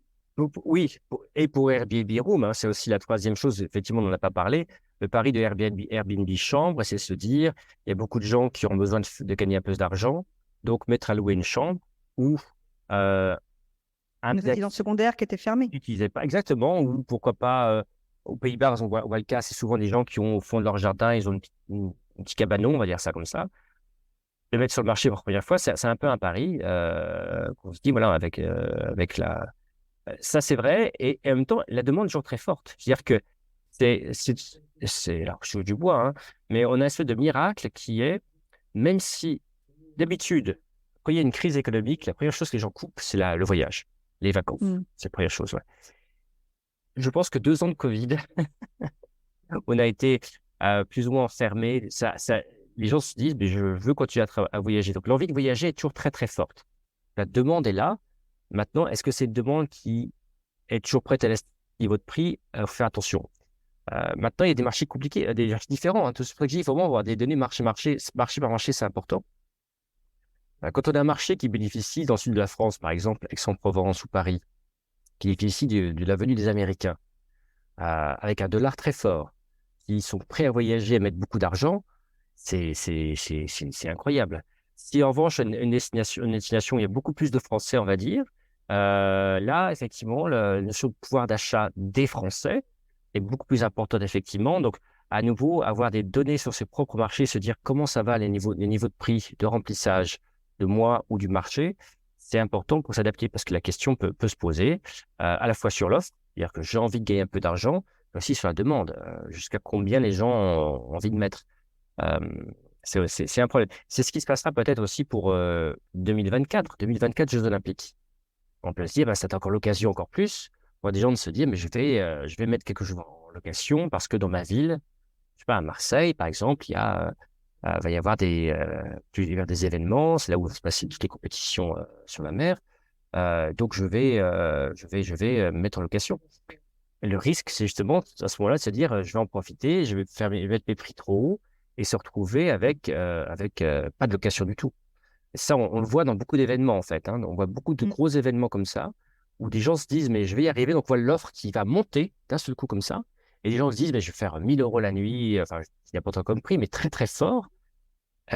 Oui, et pour Airbnb Room, hein, c'est aussi la troisième chose, effectivement, on n'en a pas parlé. Le pari de Airbnb Chambre, c'est se dire, il y a beaucoup de gens qui ont besoin de gagner un peu d'argent, donc mettre à louer une chambre ou euh, un Une résidence secondaire qui était fermée. n'utilisait pas exactement, ou pourquoi pas aux Pays-Bas, on voit le cas, c'est souvent des gens qui ont au fond de leur jardin, ils ont un petit cabanon, on va dire ça comme ça. Le mettre sur le marché pour la première fois, c'est un peu un pari qu'on se dit, voilà, avec ça c'est vrai, et en même temps, la demande est toujours très forte. C'est-à-dire que Alors, je joue du bois, hein, mais on a une espèce de miracle qui est, même si d'habitude, quand il y a une crise économique, la première chose que les gens coupent, c'est le voyage, les vacances. Mm. C'est la première chose, ouais. Je pense que 2 ans de Covid, on a été plus ou moins enfermés. Les gens se disent, mais je veux continuer à voyager. Donc, l'envie de voyager est toujours très, très forte. La demande est là. Maintenant, est-ce que c'est une demande qui est toujours prête à rester au niveau de prix? Il faut faire attention. Maintenant, il y a des marchés compliqués, des marchés différents, hein. Tout ce que je dis, il faut vraiment avoir des données marché par marché, c'est important. Quand on a un marché qui bénéficie dans le sud de la France, par exemple, Aix-en-Provence ou Paris, qui bénéficie de la venue des Américains, avec un dollar très fort, qui sont prêts à voyager, à mettre beaucoup d'argent, c'est incroyable. Si en revanche, une destination où il y a beaucoup plus de Français, on va dire, là, effectivement, la notion de pouvoir d'achat des Français est beaucoup plus importante, effectivement. Donc, à nouveau, avoir des données sur ses propres marchés, se dire comment ça va, les niveaux de prix, de remplissage, de moi ou du marché, c'est important pour s'adapter parce que la question peut se poser à la fois sur l'offre, c'est-à-dire que j'ai envie de gagner un peu d'argent, mais aussi sur la demande, jusqu'à combien les gens ont envie de mettre. Euh, c'est un problème. C'est ce qui se passera peut-être aussi pour 2024, 2024 Jeux Olympiques. On peut se dire, bah, c'est encore l'occasion encore plus pour des gens de se dire, mais je vais mettre quelque chose en location parce que dans ma ville, je sais pas, à Marseille, par exemple, va y avoir il va y avoir des événements, c'est là où vont se passer toutes les compétitions sur la mer. Donc, je vais me mettre en location. Le risque, c'est justement à ce moment-là de se dire, je vais en profiter, je vais mettre mes prix trop haut et se retrouver avec pas de location du tout. Et ça, on le voit dans beaucoup d'événements, en fait, hein. On voit beaucoup de Mm. gros événements comme ça, où des gens se disent, mais je vais y arriver. Donc, on voit l'offre qui va monter d'un seul coup comme ça. Et des gens se disent, mais je vais faire 1 000 € la nuit, enfin, il n'y a pas tant comme prix, mais très, très fort,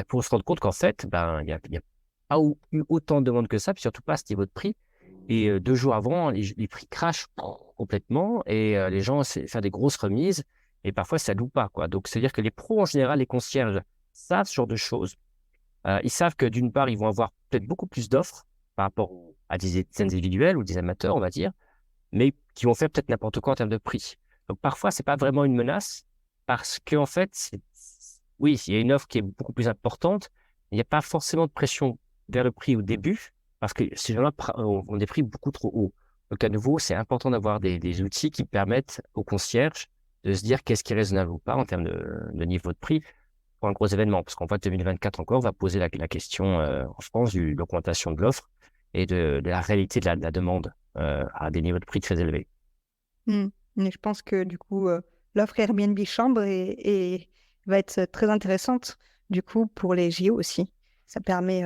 pour se rendre compte qu'en fait, ben, il y a pas eu autant de demandes que ça, puis surtout pas à ce niveau de prix. Et 2 jours avant, les prix crachent complètement et les gens essaient de faire des grosses remises et parfois ça loue pas, quoi. Donc, c'est-à-dire que les pros, en général, les concierges savent ce genre de choses. Ils savent que d'une part, ils vont avoir peut-être beaucoup plus d'offres par rapport à des individuels ou des amateurs, on va dire, mais qui vont faire peut-être n'importe quoi en termes de prix. Donc, parfois, c'est pas vraiment une menace parce qu'en fait, oui, il y a une offre qui est beaucoup plus importante. Il n'y a pas forcément de pression vers le prix au début parce que ces gens-là ont des prix beaucoup trop hauts. Donc, à nouveau, c'est important d'avoir des outils qui permettent aux concierges de se dire qu'est-ce qui est raisonnable ou pas en termes de niveau de prix pour un gros événement. Parce qu'en fait, 2024 encore, on va poser la question en France de l'augmentation de l'offre et de la réalité de la demande à des niveaux de prix très élevés. Mm. Mais je pense que du coup, l'offre Airbnb chambre va être très intéressante du coup pour les JO aussi. Ça permet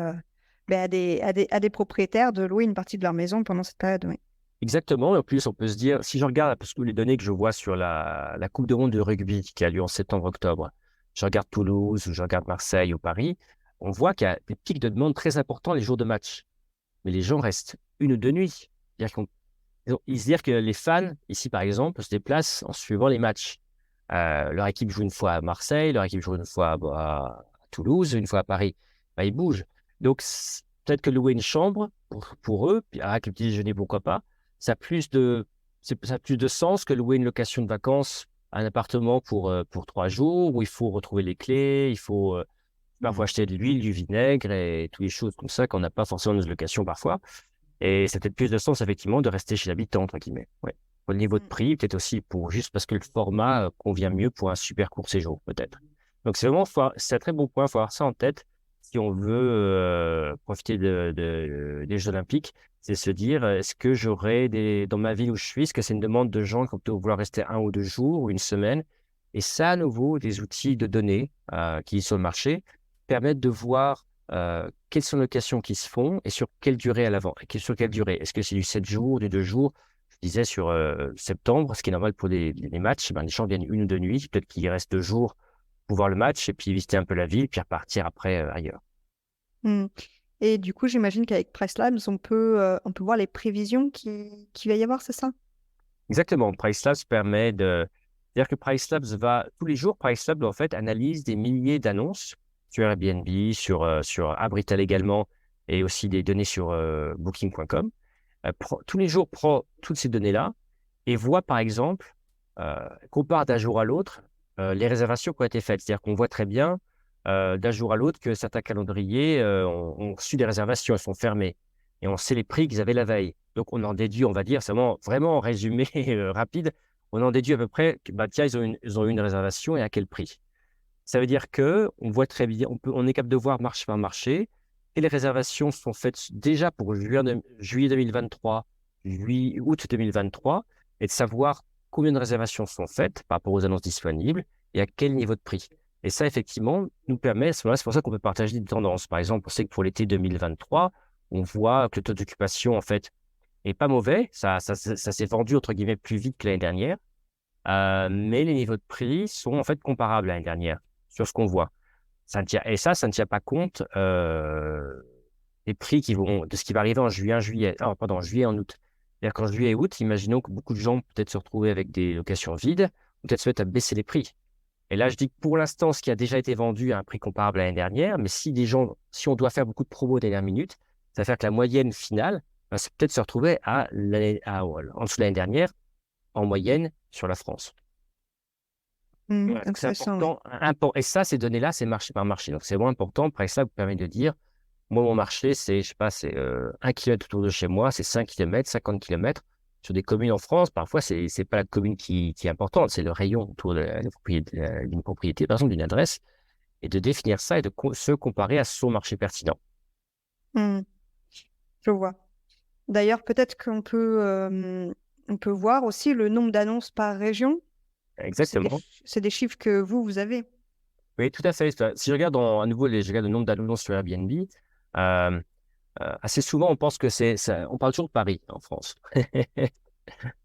ben, à des propriétaires de louer une partie de leur maison pendant cette période. Oui. Exactement. Et en plus, on peut se dire, si je regarde, parce que les données que je vois sur la Coupe du Monde de rugby qui a lieu en septembre-octobre, je regarde Toulouse ou je regarde Marseille ou Paris, on voit qu'il y a des pics de demande très importants les jours de match. Mais les gens restent 1 ou 2 nuits. C'est-à-dire ils se disent que les fans, ici par exemple, se déplacent en suivant les matchs. Leur équipe joue une fois à Marseille, leur équipe joue une fois à Toulouse, une fois à Paris. Bah, ils bougent. Donc, peut-être que louer une chambre pour eux, puis avec le petit déjeuner, pourquoi pas, ça a ça a plus de sens que louer une location de vacances à un appartement pour 3 jours où il faut retrouver les clés, il faut parfois acheter de l'huile, du vinaigre et toutes les choses comme ça qu'on n'a pas forcément dans une location parfois. Et ça a peut-être plus de sens, effectivement, de rester chez l'habitant, entre guillemets. Ouais. Pour le niveau de Mm. prix, peut-être aussi juste parce que le format convient mieux pour un super court séjour, peut-être. Donc, c'est un très bon point, il faut avoir ça en tête si on veut profiter des Jeux Olympiques. C'est se dire, est-ce que dans ma ville où je suis, est-ce que c'est une demande de gens qui vont plutôt vouloir rester 1 ou 2 jours ou une semaine? Et ça, à nouveau, des outils de données qui sont sur le marché permettent de voir quelles sont les locations qui se font et sur quelle durée à l'avant. Et sur quelle durée? Est-ce que c'est du 7 jours, du 2 jours? Je disais sur septembre, ce qui est normal pour les matchs, ben, les gens viennent 1 ou 2 nuits, peut-être qu'il reste 2 jours pour voir le match et puis visiter un peu la ville, puis repartir après ailleurs. Mm. Et du coup, j'imagine qu'avec Price Labs, on peut voir les prévisions qu'il va y avoir, c'est ça? Exactement. PriceLabs permet de... C'est-à-dire que tous les jours, PriceLabs, en fait, analyse des milliers d'annonces sur Airbnb, sur Abritel également, et aussi des données sur Booking.com. Tous les jours, prend toutes ces données-là et voit, par exemple, compare d'un jour à l'autre les réservations qui ont été faites. C'est-à-dire qu'on voit très bien d'un jour à l'autre que certains calendriers ont reçu des réservations, elles sont fermées. Et on sait les prix qu'ils avaient la veille. Donc, on en déduit, on va dire, c'est vraiment en résumé rapide, on en déduit à peu près que, bah, tiens, ils ont eu une réservation et à quel prix. Ça veut dire que on voit très bien, on est capable de voir marché par marché, et les réservations sont faites déjà pour juillet 2023, août 2023, et de savoir combien de réservations sont faites par rapport aux annonces disponibles et à quel niveau de prix. Et ça, effectivement, nous permet, c'est pour ça qu'on peut partager des tendances. Par exemple, on sait que pour l'été 2023, on voit que le taux d'occupation, en fait, est pas mauvais. Ça s'est vendu, entre guillemets, plus vite que l'année dernière. Mais les niveaux de prix sont en fait comparables à l'année dernière sur ce qu'on voit. Ça ne tient pas compte des prix de ce qui va arriver en juillet, en août. C'est-à-dire qu'en juillet et août, imaginons que beaucoup de gens peut-être se retrouver avec des locations vides, ou peut-être se mettent à baisser les prix. Et là, je dis que pour l'instant, ce qui a déjà été vendu à un prix comparable à l'année dernière, mais si on doit faire beaucoup de promos dernière minute, ça va faire que la moyenne finale va peut-être se retrouver en dessous de l'année dernière, en moyenne sur la France. Voilà, donc c'est Intéressant, oui. important. Et ça, ces données-là, c'est marché par marché. Donc, c'est vraiment important. Après, ça vous permet de dire, moi, mon marché, c'est, je sais pas, c'est 1 kilomètre autour de chez moi, c'est 5 kilomètres, 50 kilomètres. Sur des communes en France, parfois, c'est pas la commune qui est importante, c'est le rayon autour d'une propriété, par exemple, d'une adresse, et de définir ça et de se comparer à son marché pertinent. Hmm, je vois. D'ailleurs, peut-être on peut voir aussi le nombre d'annonces par région. Exactement. C'est des chiffres que vous avez. Oui, tout à fait. Si je regarde à nouveau, je regarde le nombre d'annonces sur Airbnb, euh, assez souvent, on pense que on parle toujours de Paris en France.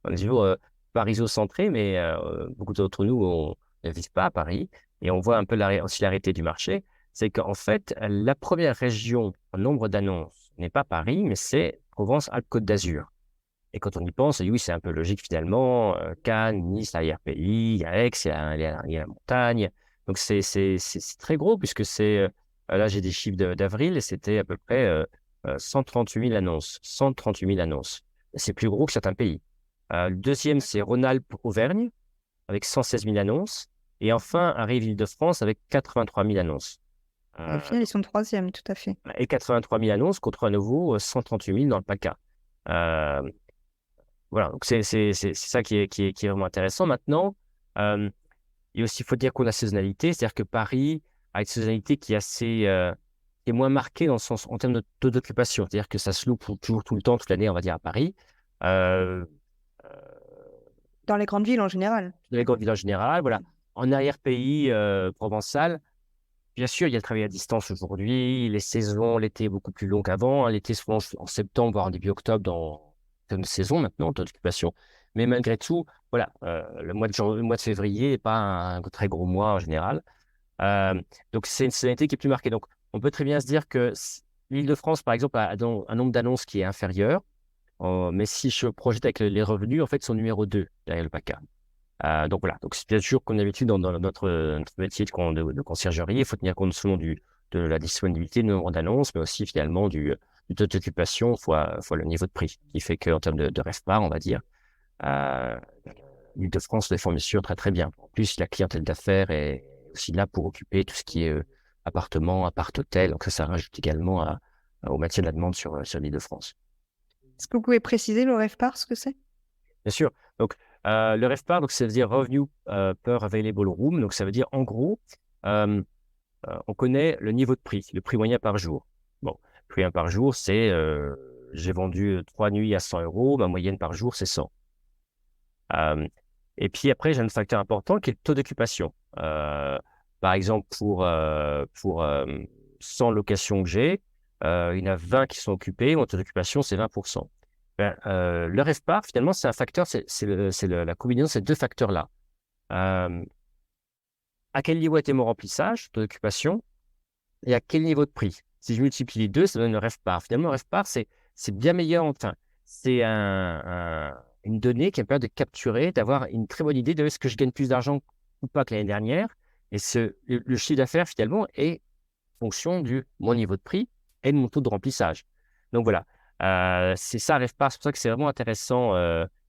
On est toujours pariso-centré, mais beaucoup d'entre nous on ne vivent pas à Paris. Et on voit un peu aussi la réalité du marché. C'est qu'en fait, la première région en nombre d'annonces n'est pas Paris, mais c'est Provence-Alpes-Côte d'Azur. Et quand on y pense, oui, c'est un peu logique finalement. Cannes, Nice, l'arrière-pays, il y a Aix, il y a la montagne. Donc c'est très gros puisque là, j'ai des chiffres d'avril et c'était à peu près 138 000 annonces. 138 000 annonces. C'est plus gros que certains pays. Le deuxième, c'est Rhône-Alpes-Auvergne avec 116 000 annonces. Et enfin, arrive Île-de-France avec 83 000 annonces. Au final, ils sont troisième, tout à fait. Et 83 000 annonces contre à nouveau 138 000 dans le PACA. Euh, voilà, donc c'est ça qui est vraiment intéressant. Maintenant, euh, il faut dire qu'on a saisonnalité, c'est-à-dire que Paris a une saisonnalité qui est moins marquée dans le sens en termes de taux d'occupation, c'est-à-dire que ça se loue toujours tout le temps, toute l'année, on va dire à Paris. Euh, Dans les grandes villes en général. dans les grandes villes en général, voilà. En arrière-pays provençal, bien sûr, il y a le travail à distance aujourd'hui. Les saisons, l'été est beaucoup plus long qu'avant, hein. L'été, souvent en septembre, voire en début octobre, dans une saison maintenant d'occupation. Mais malgré tout, voilà, le mois de février n'est pas un très gros mois en général. Donc, c'est une saisonnalité qui est plus marquée. Donc, on peut très bien se dire que l'Île-de-France, par exemple, a un nombre d'annonces qui est inférieur. Mais si je projette avec les revenus, en fait, ils sont numéro 2 derrière le PACA. Donc voilà, donc c'est bien sûr comme d'habitude dans notre métier de conciergerie, il faut tenir compte souvent de la disponibilité, du nombre d'annonces, mais aussi finalement du taux d'occupation fois le niveau de prix, qui fait qu'en termes de RevPAR, on va dire, euh, l'Île-de-France les forme sûr très très bien. En plus, la clientèle d'affaires est aussi là pour occuper tout ce qui est appartement, appart-hôtel, donc ça rajoute également au maintien de la demande sur l'Île-de-France. Est-ce que vous pouvez préciser le RevPAR, ce que c'est? Bien sûr. Donc, le RevPAR, donc, ça veut dire Revenue per Available Room. Donc, ça veut dire, en gros, euh, on connaît le niveau de prix, le prix moyen par jour. Bon, le prix moyen par jour, c'est j'ai vendu 3 nuits à 100 euros, ma moyenne par jour, c'est 100. Euh, et puis après, j'ai un facteur important qui est le taux d'occupation. Par exemple, pour 100 locations que j'ai, il y en a 20 qui sont occupées, mon taux d'occupation, c'est 20%. Ben, le RevPAR, finalement, c'est un facteur, la combinaison de ces deux facteurs-là. Euh, à quel niveau était mon remplissage, taux d'occupation, et à quel niveau de prix? Si je multiplie les deux, ça donne le RevPAR. Finalement, le RevPAR, c'est bien meilleur. Enfin, c'est une donnée qui me permet de capturer, d'avoir une très bonne idée de est-ce que je gagne plus d'argent ou pas que l'année dernière. Et le chiffre d'affaires, finalement, est fonction de mon niveau de prix et de mon taux de remplissage. Donc voilà, c'est ça RevPAR. C'est pour ça que c'est vraiment intéressant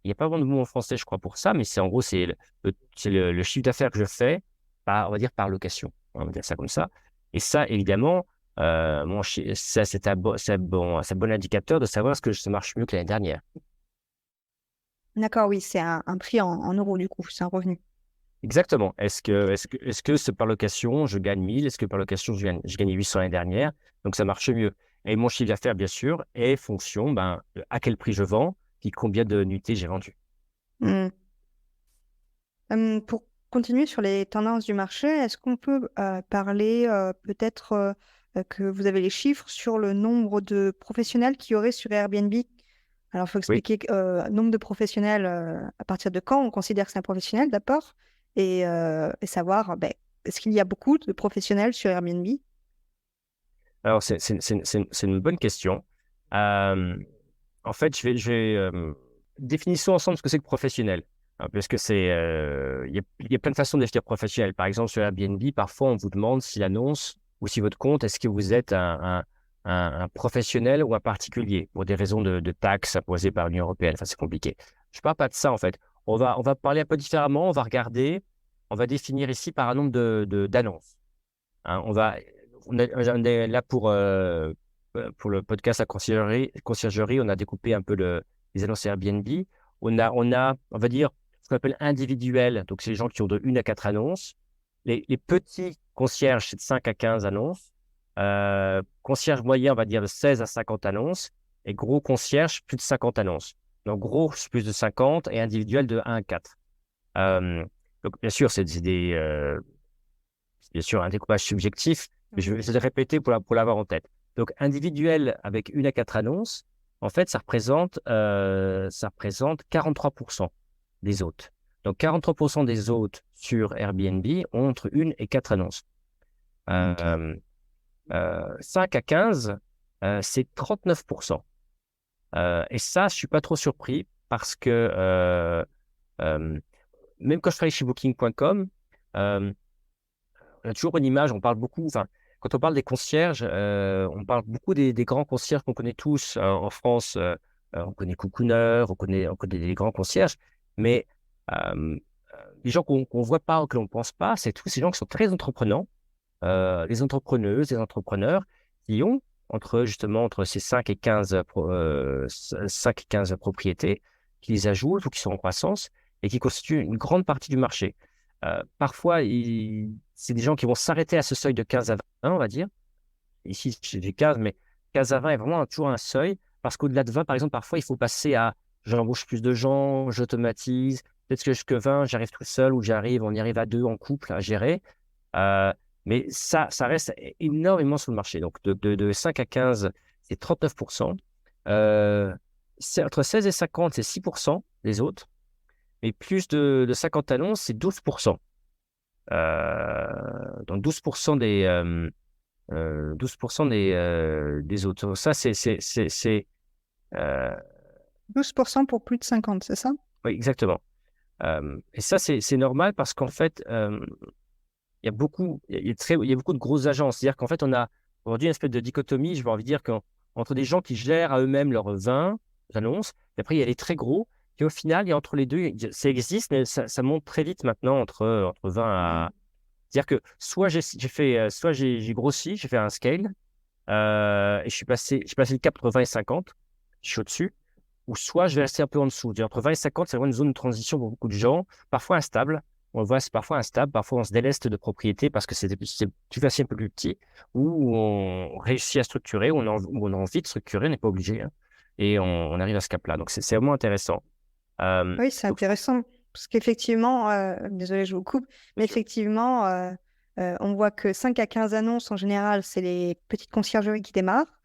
Il n'y a pas vraiment de mot en français, je crois, pour ça, mais c'est en gros, c'est le chiffre d'affaires que je fais par, on va dire, par location. On va dire ça comme ça. Et ça, évidemment, ça, c'est un bon indicateur de savoir ce que ça marche mieux que l'année dernière. D'accord, oui, c'est un prix en euros du coup, c'est un revenu. Exactement. Est-ce que par location, je gagne 1000? Est-ce que par location, je gagne 800 l'année dernière? Donc, ça marche mieux. Et mon chiffre d'affaires, bien sûr, est fonction à quel prix je vends, puis combien de nuitées j'ai vendues. Hmm. Pour continuer sur les tendances du marché, est-ce qu'on peut parler peut-être que vous avez les chiffres sur le nombre de professionnels qu'il y aurait sur Airbnb? Alors, il faut Oui. expliquer nombre de professionnels, à partir de quand on considère que c'est un professionnel d'abord, et savoir, est-ce qu'il y a beaucoup de professionnels sur Airbnb? Alors, c'est une bonne question. Euh, En fait, définissons ensemble ce que c'est que professionnel. Parce que il y a plein de façons de définir professionnel. Par exemple, sur Airbnb, parfois, on vous demande si l'annonce ou si votre compte, est-ce que vous êtes un professionnel ou un particulier pour des raisons de taxes imposées par l'Union européenne. Enfin, c'est compliqué. Je ne parle pas de ça, en fait. On va parler un peu différemment. On va définir ici par un nombre d'annonces. Hein. On est là pour le podcast à conciergerie, on a découpé un peu les annonces Airbnb. On va dire, ce qu'on appelle individuel. Donc, c'est les gens qui ont de 1 à 4 annonces. Les petits concierges, c'est de 5 à 15 annonces. Concierge moyen, on va dire de 16 à 50 annonces. Et gros concierge, plus de 50 annonces. Donc, gros, c'est plus de 50 et individuel de 1 à 4. Donc, bien sûr, c'est bien sûr un découpage subjectif, mais je vais essayer de répéter pour l'avoir en tête. Donc, individuel avec 1 à 4 annonces, en fait, ça représente 43% des hôtes. Donc, 43% des hôtes sur Airbnb ont entre 1 et 4 annonces. Ok. Euh, 5 à 15, c'est 39%. Et ça, je ne suis pas trop surpris parce que euh, même quand je travaillais chez Booking.com, on a toujours une image, on parle beaucoup, enfin, quand on parle des concierges, on parle beaucoup des grands concierges qu'on connaît tous en France. On connaît Cocooner, on connaît des grands concierges, mais euh, les gens qu'on voit pas ou que l'on pense pas, c'est tous ces gens qui sont très entreprenants, les entrepreneuses, les entrepreneurs qui ont justement entre ces 5 et 15, 5 et 15 propriétés, qui les ajoutent ou qui sont en croissance et qui constituent une grande partie du marché. Parfois, c'est des gens qui vont s'arrêter à ce seuil de 15 à 20, on va dire. Ici, j'ai des 15, mais 15 à 20 est vraiment toujours un seuil parce qu'au-delà de 20, par exemple, parfois, il faut passer à j'embauche plus de gens, j'automatise. Peut-être que jusque 20, j'arrive tout seul ou on y arrive à deux en couple à gérer. Euh, mais ça reste énormément sur le marché. Donc, de 5 à 15, c'est 39%. Entre 16 et 50, c'est 6% des autres. Et plus de 50 annonces, c'est 12%. Donc 12% des autres. Ça, euh, 12% pour plus de 50, c'est ça? oui, exactement. Et ça, c'est normal parce qu'en fait, il y a beaucoup, il y a beaucoup de grosses agences. C'est-à-dire qu'en fait, on a aujourd'hui une espèce de dichotomie, je vais envie de dire, entre des gens qui gèrent à eux-mêmes leurs 20 annonces, et après, il y a les très gros, et au final, il y a entre les deux, ça existe, mais ça monte très vite maintenant entre 20 à. C'est-à-dire que soit j'ai grossi, j'ai fait un scale, et j'ai passé le cap entre 20 et 50, je suis au-dessus, ou soit je vais rester un peu en dessous. C'est-à-dire entre 20 et 50, c'est vraiment une zone de transition pour beaucoup de gens, parfois instable. On le voit, c'est parfois instable, parfois on se déleste de propriété parce que c'est plus facile, un peu plus petit, ou on réussit à structurer, ou on a envie de structurer, on n'est pas obligé, hein, et on arrive à ce cap-là. Donc c'est vraiment intéressant. Oui, c'est Donc, intéressant parce qu'effectivement, désolé, je vous coupe, mais bien sûr. effectivement, on voit que 5 à 15 annonces en général, c'est les petites conciergeries qui démarrent,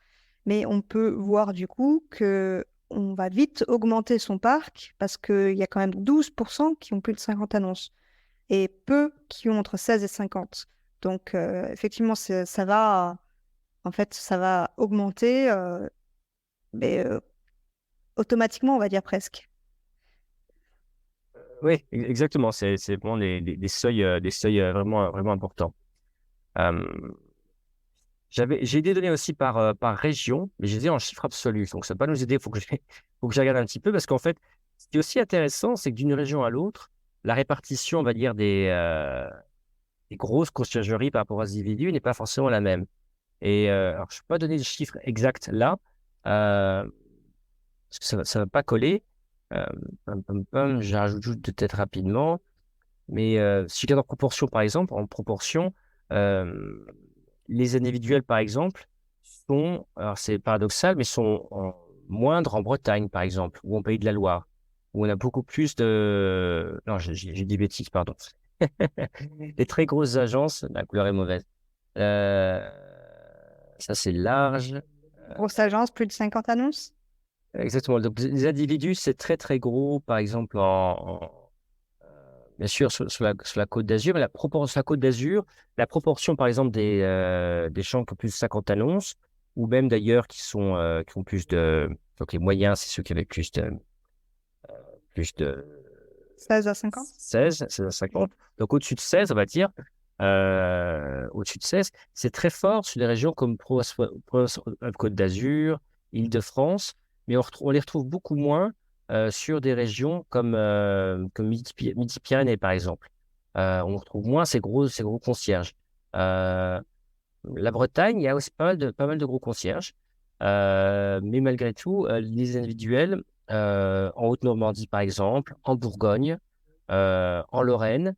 mais on peut voir du coup que on va vite augmenter son parc parce qu'il y a quand même 12% qui ont plus de 50 annonces et peu qui ont entre 16 et 50. Donc, effectivement, ça va, en fait, ça va augmenter, mais automatiquement, on va dire presque. Oui, exactement. C'est vraiment des seuils vraiment, vraiment importants. Euh, j'ai des données aussi par région, mais j'ai des en chiffres absolus. Donc, ça va pas nous aider. Il faut que je regarde un petit peu parce qu'en fait, Ce qui est aussi intéressant, c'est que d'une région à l'autre, la répartition, on va dire, des grosses conciergeries par rapport aux individus n'est pas forcément la même. Et alors, je ne peux pas donner les chiffres exacts là, euh, parce que ça va pas coller. Euh, J'ajoute juste peut-être rapidement. Mais si je regarde en proportion, par exemple, euh, les individuels, par exemple, alors c'est paradoxal, mais sont moindres en Bretagne, par exemple, ou en Pays de la Loire, où on a beaucoup plus de... Non, j'ai dit bêtises, pardon. Les très grosses agences, la couleur est mauvaise. Euh, Ça, c'est large. Grosse agence, plus de 50 annonces? Exactement. Donc, les individus, c'est très, très gros, par exemple, bien sûr, sur la Côte d'Azur, mais sur la Côte d'Azur, la proportion, par exemple, des champs qui ont plus de 50 annonces, ou même d'ailleurs qui ont plus de... Donc, les moyens, c'est ceux qui avaient plus de 16 à 50? 16 à 50. Donc, au-dessus de 16, on va dire, au-dessus de 16, c'est très fort sur des régions comme Côte d'Azur, Île-de-France, mais on les retrouve beaucoup moins sur des régions comme Midi-Pyrénées, par exemple. On retrouve moins ces gros concierges. Euh, la Bretagne, il y a aussi pas mal de gros concierges, mais malgré tout, les individuels, en Haute-Normandie, par exemple, en Bourgogne, en Lorraine,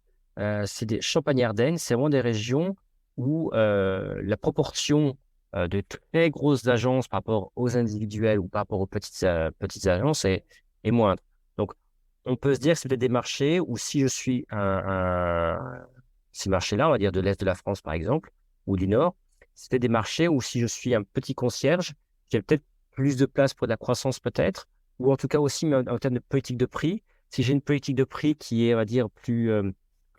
c'est des Champagne-Ardenne, c'est vraiment des régions où la proportion de très grosses agences par rapport aux individuels ou par rapport aux petites agences est moindre. Donc, on peut se dire que c'est peut-être des marchés où si je suis ces marchés-là, on va dire de l'Est de la France, par exemple, ou du Nord, c'était des marchés où si je suis un petit concierge, j'ai peut-être plus de place pour de la croissance peut-être, ou en tout cas aussi mais en termes de politique de prix. Si j'ai une politique de prix qui est, on va dire, plus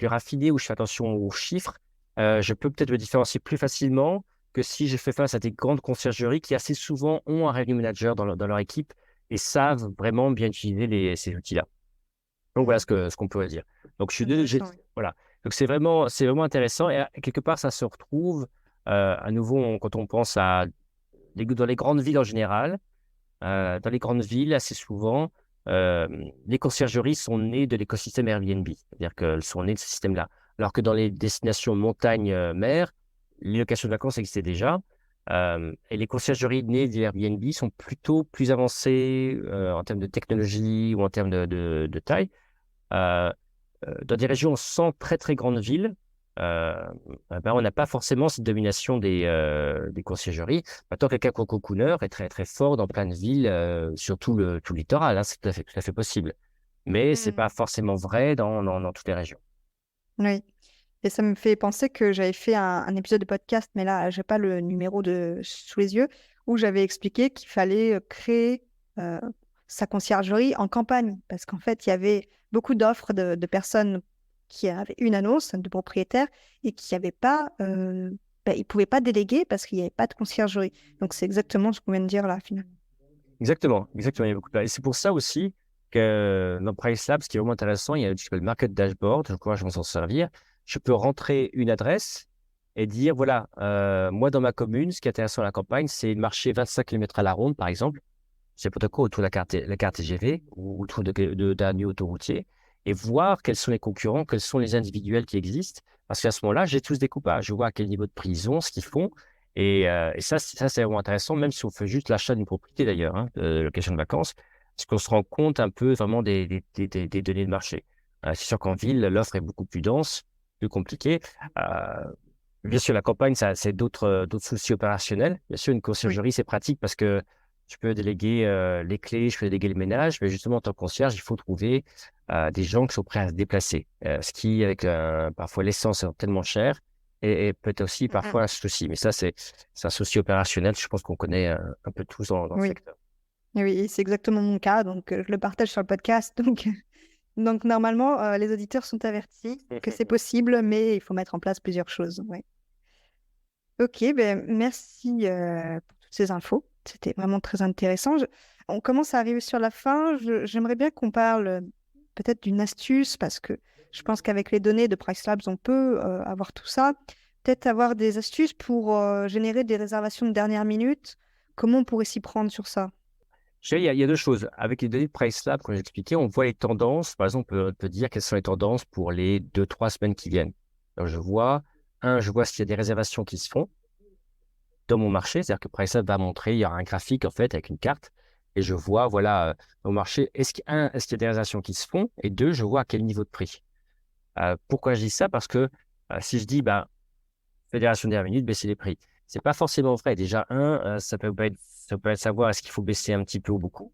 raffinée, où je fais attention aux chiffres, je peux peut-être me différencier plus facilement que si je fais face à des grandes conciergeries qui assez souvent ont un revenue manager dans leur équipe et savent vraiment bien utiliser ces outils-là. Donc voilà ce qu'on pourrait dire. Donc Intéressant, oui. voilà. Donc c'est vraiment intéressant et quelque part ça se retrouve à nouveau quand on pense dans les grandes villes en général. Dans les grandes villes, assez souvent, euh, les conciergeries sont nées de l'écosystème Airbnb, c'est-à-dire qu'elles sont nées de ce système-là. Alors que dans les destinations montagne-mer, les locations de vacances existaient déjà. Et les conciergeries nées du Airbnb sont plutôt plus avancées en termes de technologie ou en termes de taille. Euh, dans des régions sans très très grandes villes, euh, on n'a pas forcément cette domination des conciergeries. Maintenant, quelqu'un comme Cocooner est très très fort dans plein de villes, sur tout le littoral, hein, c'est tout à fait possible. Mais c'est pas Mm. forcément vrai dans toutes les régions. Oui. Et ça me fait penser que j'avais fait un épisode de podcast, mais là, j'ai pas le numéro sous les yeux, où j'avais expliqué qu'il fallait créer euh, sa conciergerie en campagne. Parce qu'en fait, il y avait beaucoup d'offres de personnes qui avaient une annonce de propriétaires et qui n'avaient pas, ils ne pouvaient pas déléguer parce qu'il n'y avait pas de conciergerie. Donc, c'est exactement ce qu'on vient de dire là, finalement. Exactement, exactement. Il y a beaucoup de place. Et c'est pour ça aussi que dans Price Lab, ce qui est vraiment intéressant, il y a ce qu'on appelle Market Dashboard. Je crois que je vais m'en servir. Je peux rentrer une adresse et dire, voilà, moi dans ma commune, ce qui est intéressant à la campagne, c'est le marché 25 km à la ronde, par exemple. C'est n'importe quoi autour de la carte TGV ou autour d'un lieu autoroutier et voir quels sont les concurrents, quels sont les individuels qui existent. Parce qu'à ce moment-là, j'ai tous des coupages. Je vois à quel niveau de prix ils ont, ce qu'ils font. Et ça, c'est vraiment intéressant, même si on fait juste l'achat d'une propriété d'ailleurs, hein, de location de vacances, parce qu'on se rend compte un peu vraiment des données de marché. C'est sûr qu'en ville, l'offre est beaucoup plus dense, plus compliquée. Euh, Bien sûr, la campagne, ça, c'est d'autres soucis opérationnels. Bien sûr, une Oui. conciergerie, c'est pratique parce que je peux déléguer les clés, je peux déléguer le ménage, mais justement, en tant que concierge, il faut trouver des gens qui sont prêts à se déplacer. Ce qui, avec parfois l'essence est tellement cher, et peut-être aussi parfois un souci. Mais ça, c'est un souci opérationnel, je pense qu'on connaît un peu tous dans le Oui, secteur. oui, c'est exactement mon cas. Donc, je le partage sur le podcast. Donc normalement, les auditeurs sont avertis que c'est possible, mais il faut mettre en place plusieurs choses. Ouais. Ok, ben, merci pour toutes ces infos. C'était vraiment très intéressant. On commence à arriver sur la fin. J'aimerais bien qu'on parle peut-être d'une astuce, parce que je pense qu'avec les données de Price Labs, on peut avoir tout ça. Peut-être avoir des astuces pour générer des réservations de dernière minute. Comment on pourrait s'y prendre sur ça? Je dirais, il y a deux choses. Avec les données de PriceLab, comme j'ai expliqué, on voit les tendances. Par exemple, on peut dire quelles sont les tendances pour les 2, 3 semaines qui viennent. Alors, je vois s'il y a des réservations qui se font dans mon marché. C'est-à-dire que PriceLab va montrer, il y aura un graphique, en fait, avec une carte. Et je vois, voilà, au marché, est-ce qu'il y a des réservations qui se font? Et deux, je vois à quel niveau de prix. Pourquoi je dis ça? Parce que si je dis, ben, Fédération dernière minute, baisser les prix, c'est pas forcément vrai. Déjà, ça peut être savoir est-ce qu'il faut baisser un petit peu ou beaucoup.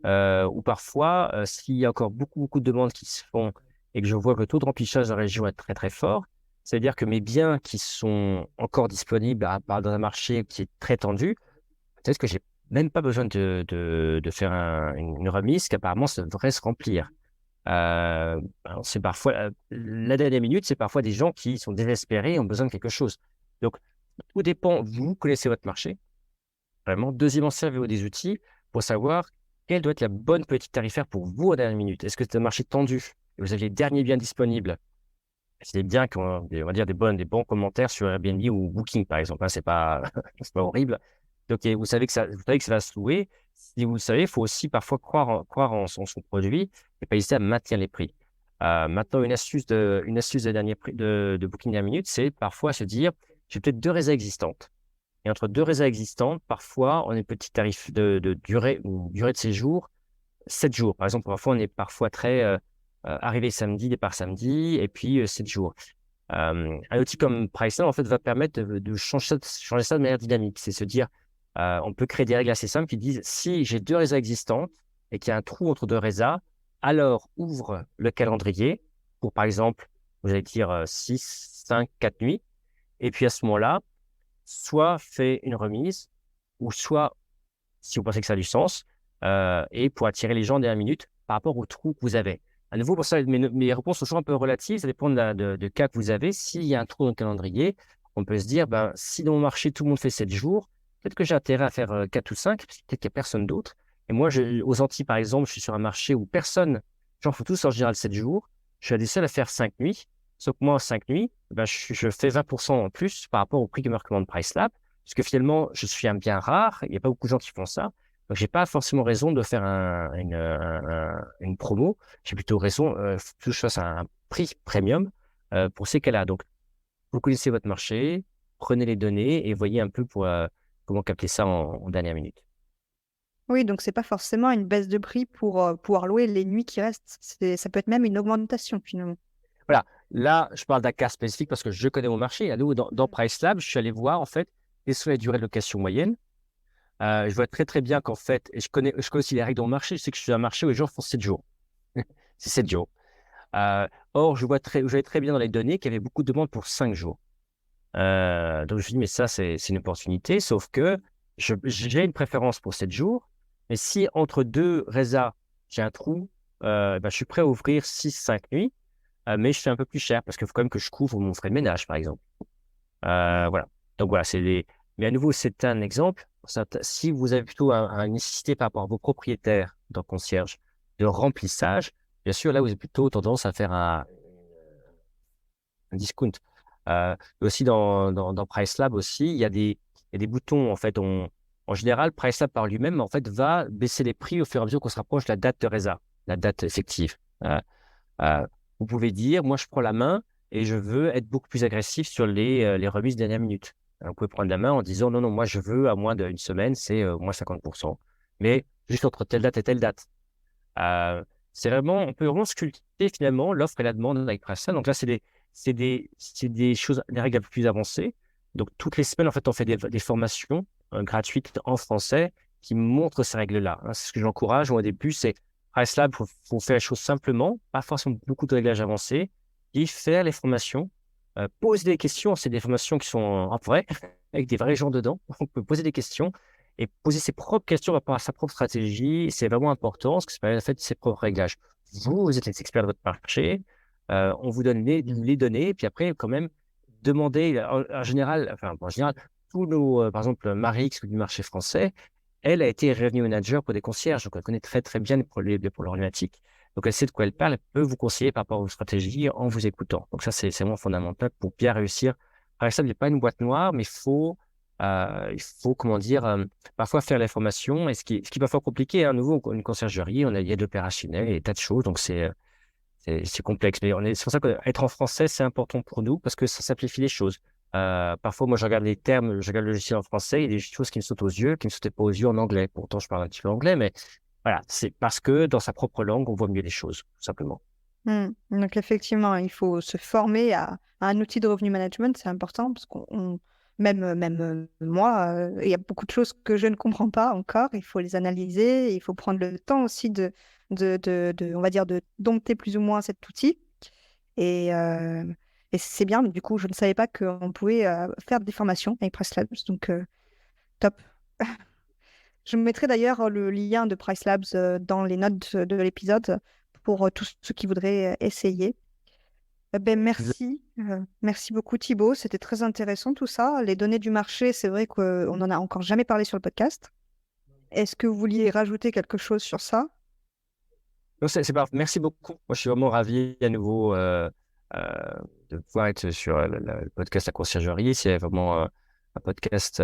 Ou parfois, s'il y a encore beaucoup, beaucoup de demandes qui se font et que je vois que le taux de remplissage dans la région est très, très fort, c'est-à-dire que mes biens qui sont encore disponibles dans un marché qui est très tendu, peut-être que j'ai même pas besoin de faire une remise, qu'apparemment ça devrait se remplir. Alors, c'est parfois, la dernière minute, c'est parfois des gens qui sont désespérés et ont besoin de quelque chose. Donc, tout dépend. Vous connaissez votre marché, vraiment. Deuxièmement, servez-vous des outils pour savoir quelle doit être la bonne politique tarifaire pour vous en dernière minute. Est-ce que c'est un marché tendu et vous avez les derniers biens disponibles? C'est des biens qui ont, on va dire, des bons commentaires sur Airbnb ou Booking, par exemple, hein. C'est pas, c'est pas horrible. Donc, et vous savez que ça va se louer. Si vous le savez, il faut aussi parfois croire en son produit et pas hésiter à maintenir les prix. Maintenant, une astuce de dernier prix de Booking dernière minute, c'est parfois se dire, j'ai peut-être deux réserves existantes. Et entre deux réserves existantes, parfois, on a un petit tarif de durée, ou durée de séjour, 7 jours. Par exemple, parfois, on est parfois très arrivé samedi, départ samedi, et puis 7 jours. Un outil comme Priceline, en fait, va permettre de changer ça de manière dynamique. C'est se dire, on peut créer des règles assez simples qui disent, si j'ai deux réserves existantes et qu'il y a un trou entre deux réserves, alors ouvre le calendrier pour, par exemple, vous allez dire 6, 5, 4 nuits. Et puis à ce moment-là, soit fait une remise, ou soit, si vous pensez que ça a du sens, et pour attirer les gens dernière minute par rapport au trou que vous avez. À nouveau, pour ça, mes réponses sont toujours un peu relatives, ça dépend de cas que vous avez. S'il y a un trou dans le calendrier, on peut se dire, ben, si dans mon marché, tout le monde fait 7 jours, peut-être que j'ai intérêt à faire 4 ou 5, parce que peut-être qu'il n'y a personne d'autre. Et moi, aux Antilles, par exemple, je suis sur un marché où personne, j'en fous tous en général 7 jours, je suis un des seuls à faire 5 nuits. Sauf que moi, en 5 nuits, ben, je fais 20% en plus par rapport au prix que me recommande PriceLab, parce que finalement, je suis un bien rare, il n'y a pas beaucoup de gens qui font ça. Donc, j'ai pas forcément raison de faire une promo. J'ai plutôt raison que je fasse un prix premium pour ces cas-là. Donc, vous connaissez votre marché, prenez les données et voyez un peu comment capter ça en dernière minute. Oui, donc c'est pas forcément une baisse de prix pour pouvoir louer les nuits qui restent. Ça peut être même une augmentation finalement. Voilà. Là, je parle d'un cas spécifique parce que je connais mon marché. À nous, dans PriceLab, je suis allé voir en fait quelles sont les durées de location moyenne. Je vois très très bien qu'en fait, et je connais aussi les règles dans le marché. Je sais que je suis un marché où les gens font 7 jours. C'est 7 jours. Or, je voyais très bien dans les données qu'il y avait beaucoup de demandes pour 5 jours. Donc, je me suis dit, mais ça, c'est une opportunité, sauf que j'ai une préférence pour 7 jours. Mais si entre deux résas, j'ai un trou, ben, je suis prêt à ouvrir 6, 5 nuits, mais je fais un peu plus cher parce qu'il faut quand même que je couvre mon frais de ménage, par exemple. Voilà. Donc, voilà, mais à nouveau, c'est un exemple. Si vous avez plutôt une nécessité par rapport à vos propriétaires dans le concierge de remplissage, bien sûr, là, vous avez plutôt tendance à faire un discount. Aussi, dans PriceLab aussi, il y a des boutons. En fait, en général, PriceLab par lui-même, en fait, va baisser les prix au fur et à mesure qu'on se rapproche de la date de résa, la date effective. Euh, vous pouvez dire, moi, je prends la main et je veux être beaucoup plus agressif sur les remises dernière minute. Vous pouvez prendre la main en disant, non, non, moi, je veux à moins d'une semaine, c'est moins 50%. Mais juste entre telle date et telle date. On peut vraiment sculpter finalement l'offre et la demande avec PriceLab. Donc là, c'est des choses, des règles un peu plus avancées. Donc toutes les semaines, en fait, on fait des formations gratuites en français qui montrent ces règles-là, hein. C'est ce que j'encourage. Moi, au début, c'est PriceLab, faut faire les choses simplement, pas forcément beaucoup de réglages avancés, et faire les formations, poser des questions. C'est des formations qui sont en vrai, avec des vrais gens dedans. On peut poser des questions et poser ses propres questions par rapport à sa propre stratégie. C'est vraiment important parce que ça permet de faire ses propres réglages. Vous êtes les experts de votre marché. On vous donne les données. Et puis après, quand même, demandez en général, enfin, en général, par exemple, Marie, qui est du marché français, elle a été revenue manager pour des concierges. Donc, elle connaît très, très bien les problématiques. Donc, elle sait de quoi elle parle. Elle peut vous conseiller par rapport à vos stratégies en vous écoutant. Donc, ça, c'est vraiment fondamental pour bien réussir. Par exemple, il n'y a pas une boîte noire, mais il faut il faut, comment dire, parfois faire les formations. Et ce qui est parfois compliqué, à nouveau, une conciergerie, il y a de l'opérationnel et des tas de choses. Donc, c'est complexe. Mais c'est pour ça qu'être en français, c'est important pour nous parce que ça simplifie les choses. Parfois, moi, je regarde les termes, je regarde le logiciel en français, il y a des choses qui me sautent aux yeux, qui ne me sautaient pas aux yeux en anglais. Pourtant, je parle un petit peu anglais, mais voilà, c'est parce que dans sa propre langue, on voit mieux les choses, tout simplement. Donc effectivement, il faut se former à un outil de revenu management, c'est important parce même moi, il y a beaucoup de choses que je ne comprends pas encore. Il faut les analyser, il faut prendre le temps aussi on va dire, de dompter plus ou moins cet outil. Et c'est bien, mais du coup, je ne savais pas qu'on pouvait faire des formations avec Price Labs, donc top. Je me mettrai d'ailleurs le lien de Price Labs dans les notes de l'épisode pour tous ceux qui voudraient essayer. Merci beaucoup Thibaut, c'était très intéressant tout ça. Les données du marché, c'est vrai qu'on n'en a encore jamais parlé sur le podcast. Est-ce que vous vouliez rajouter quelque chose sur ça? Non, c'est parfait. Merci beaucoup. Moi, je suis vraiment ravi à nouveau de pouvoir être sur le podcast La Conciergerie. C'est vraiment un podcast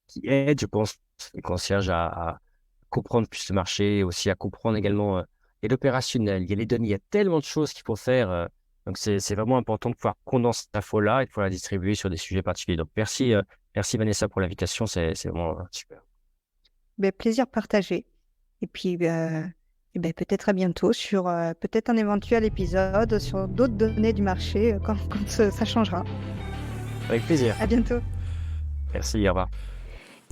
qui aide, je pense, les concierges à comprendre plus le marché, et aussi à comprendre également il y a l'opérationnel, il y a les données, il y a tellement de choses qu'il faut faire. Donc, c'est vraiment important de pouvoir condenser cette info-là et de pouvoir la distribuer sur des sujets particuliers. Donc, merci Vanessa pour l'invitation. C'est vraiment super. Plaisir partagé. Et puis, peut-être à bientôt sur peut-être un éventuel épisode sur d'autres données du marché quand ça changera. Avec plaisir. À bientôt. Merci, au revoir.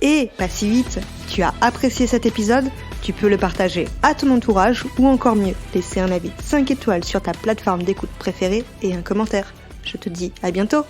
Et pas si vite, tu as apprécié cet épisode, tu peux le partager à ton entourage ou encore mieux, laisser un avis 5 étoiles sur ta plateforme d'écoute préférée et un commentaire. Je te dis à bientôt.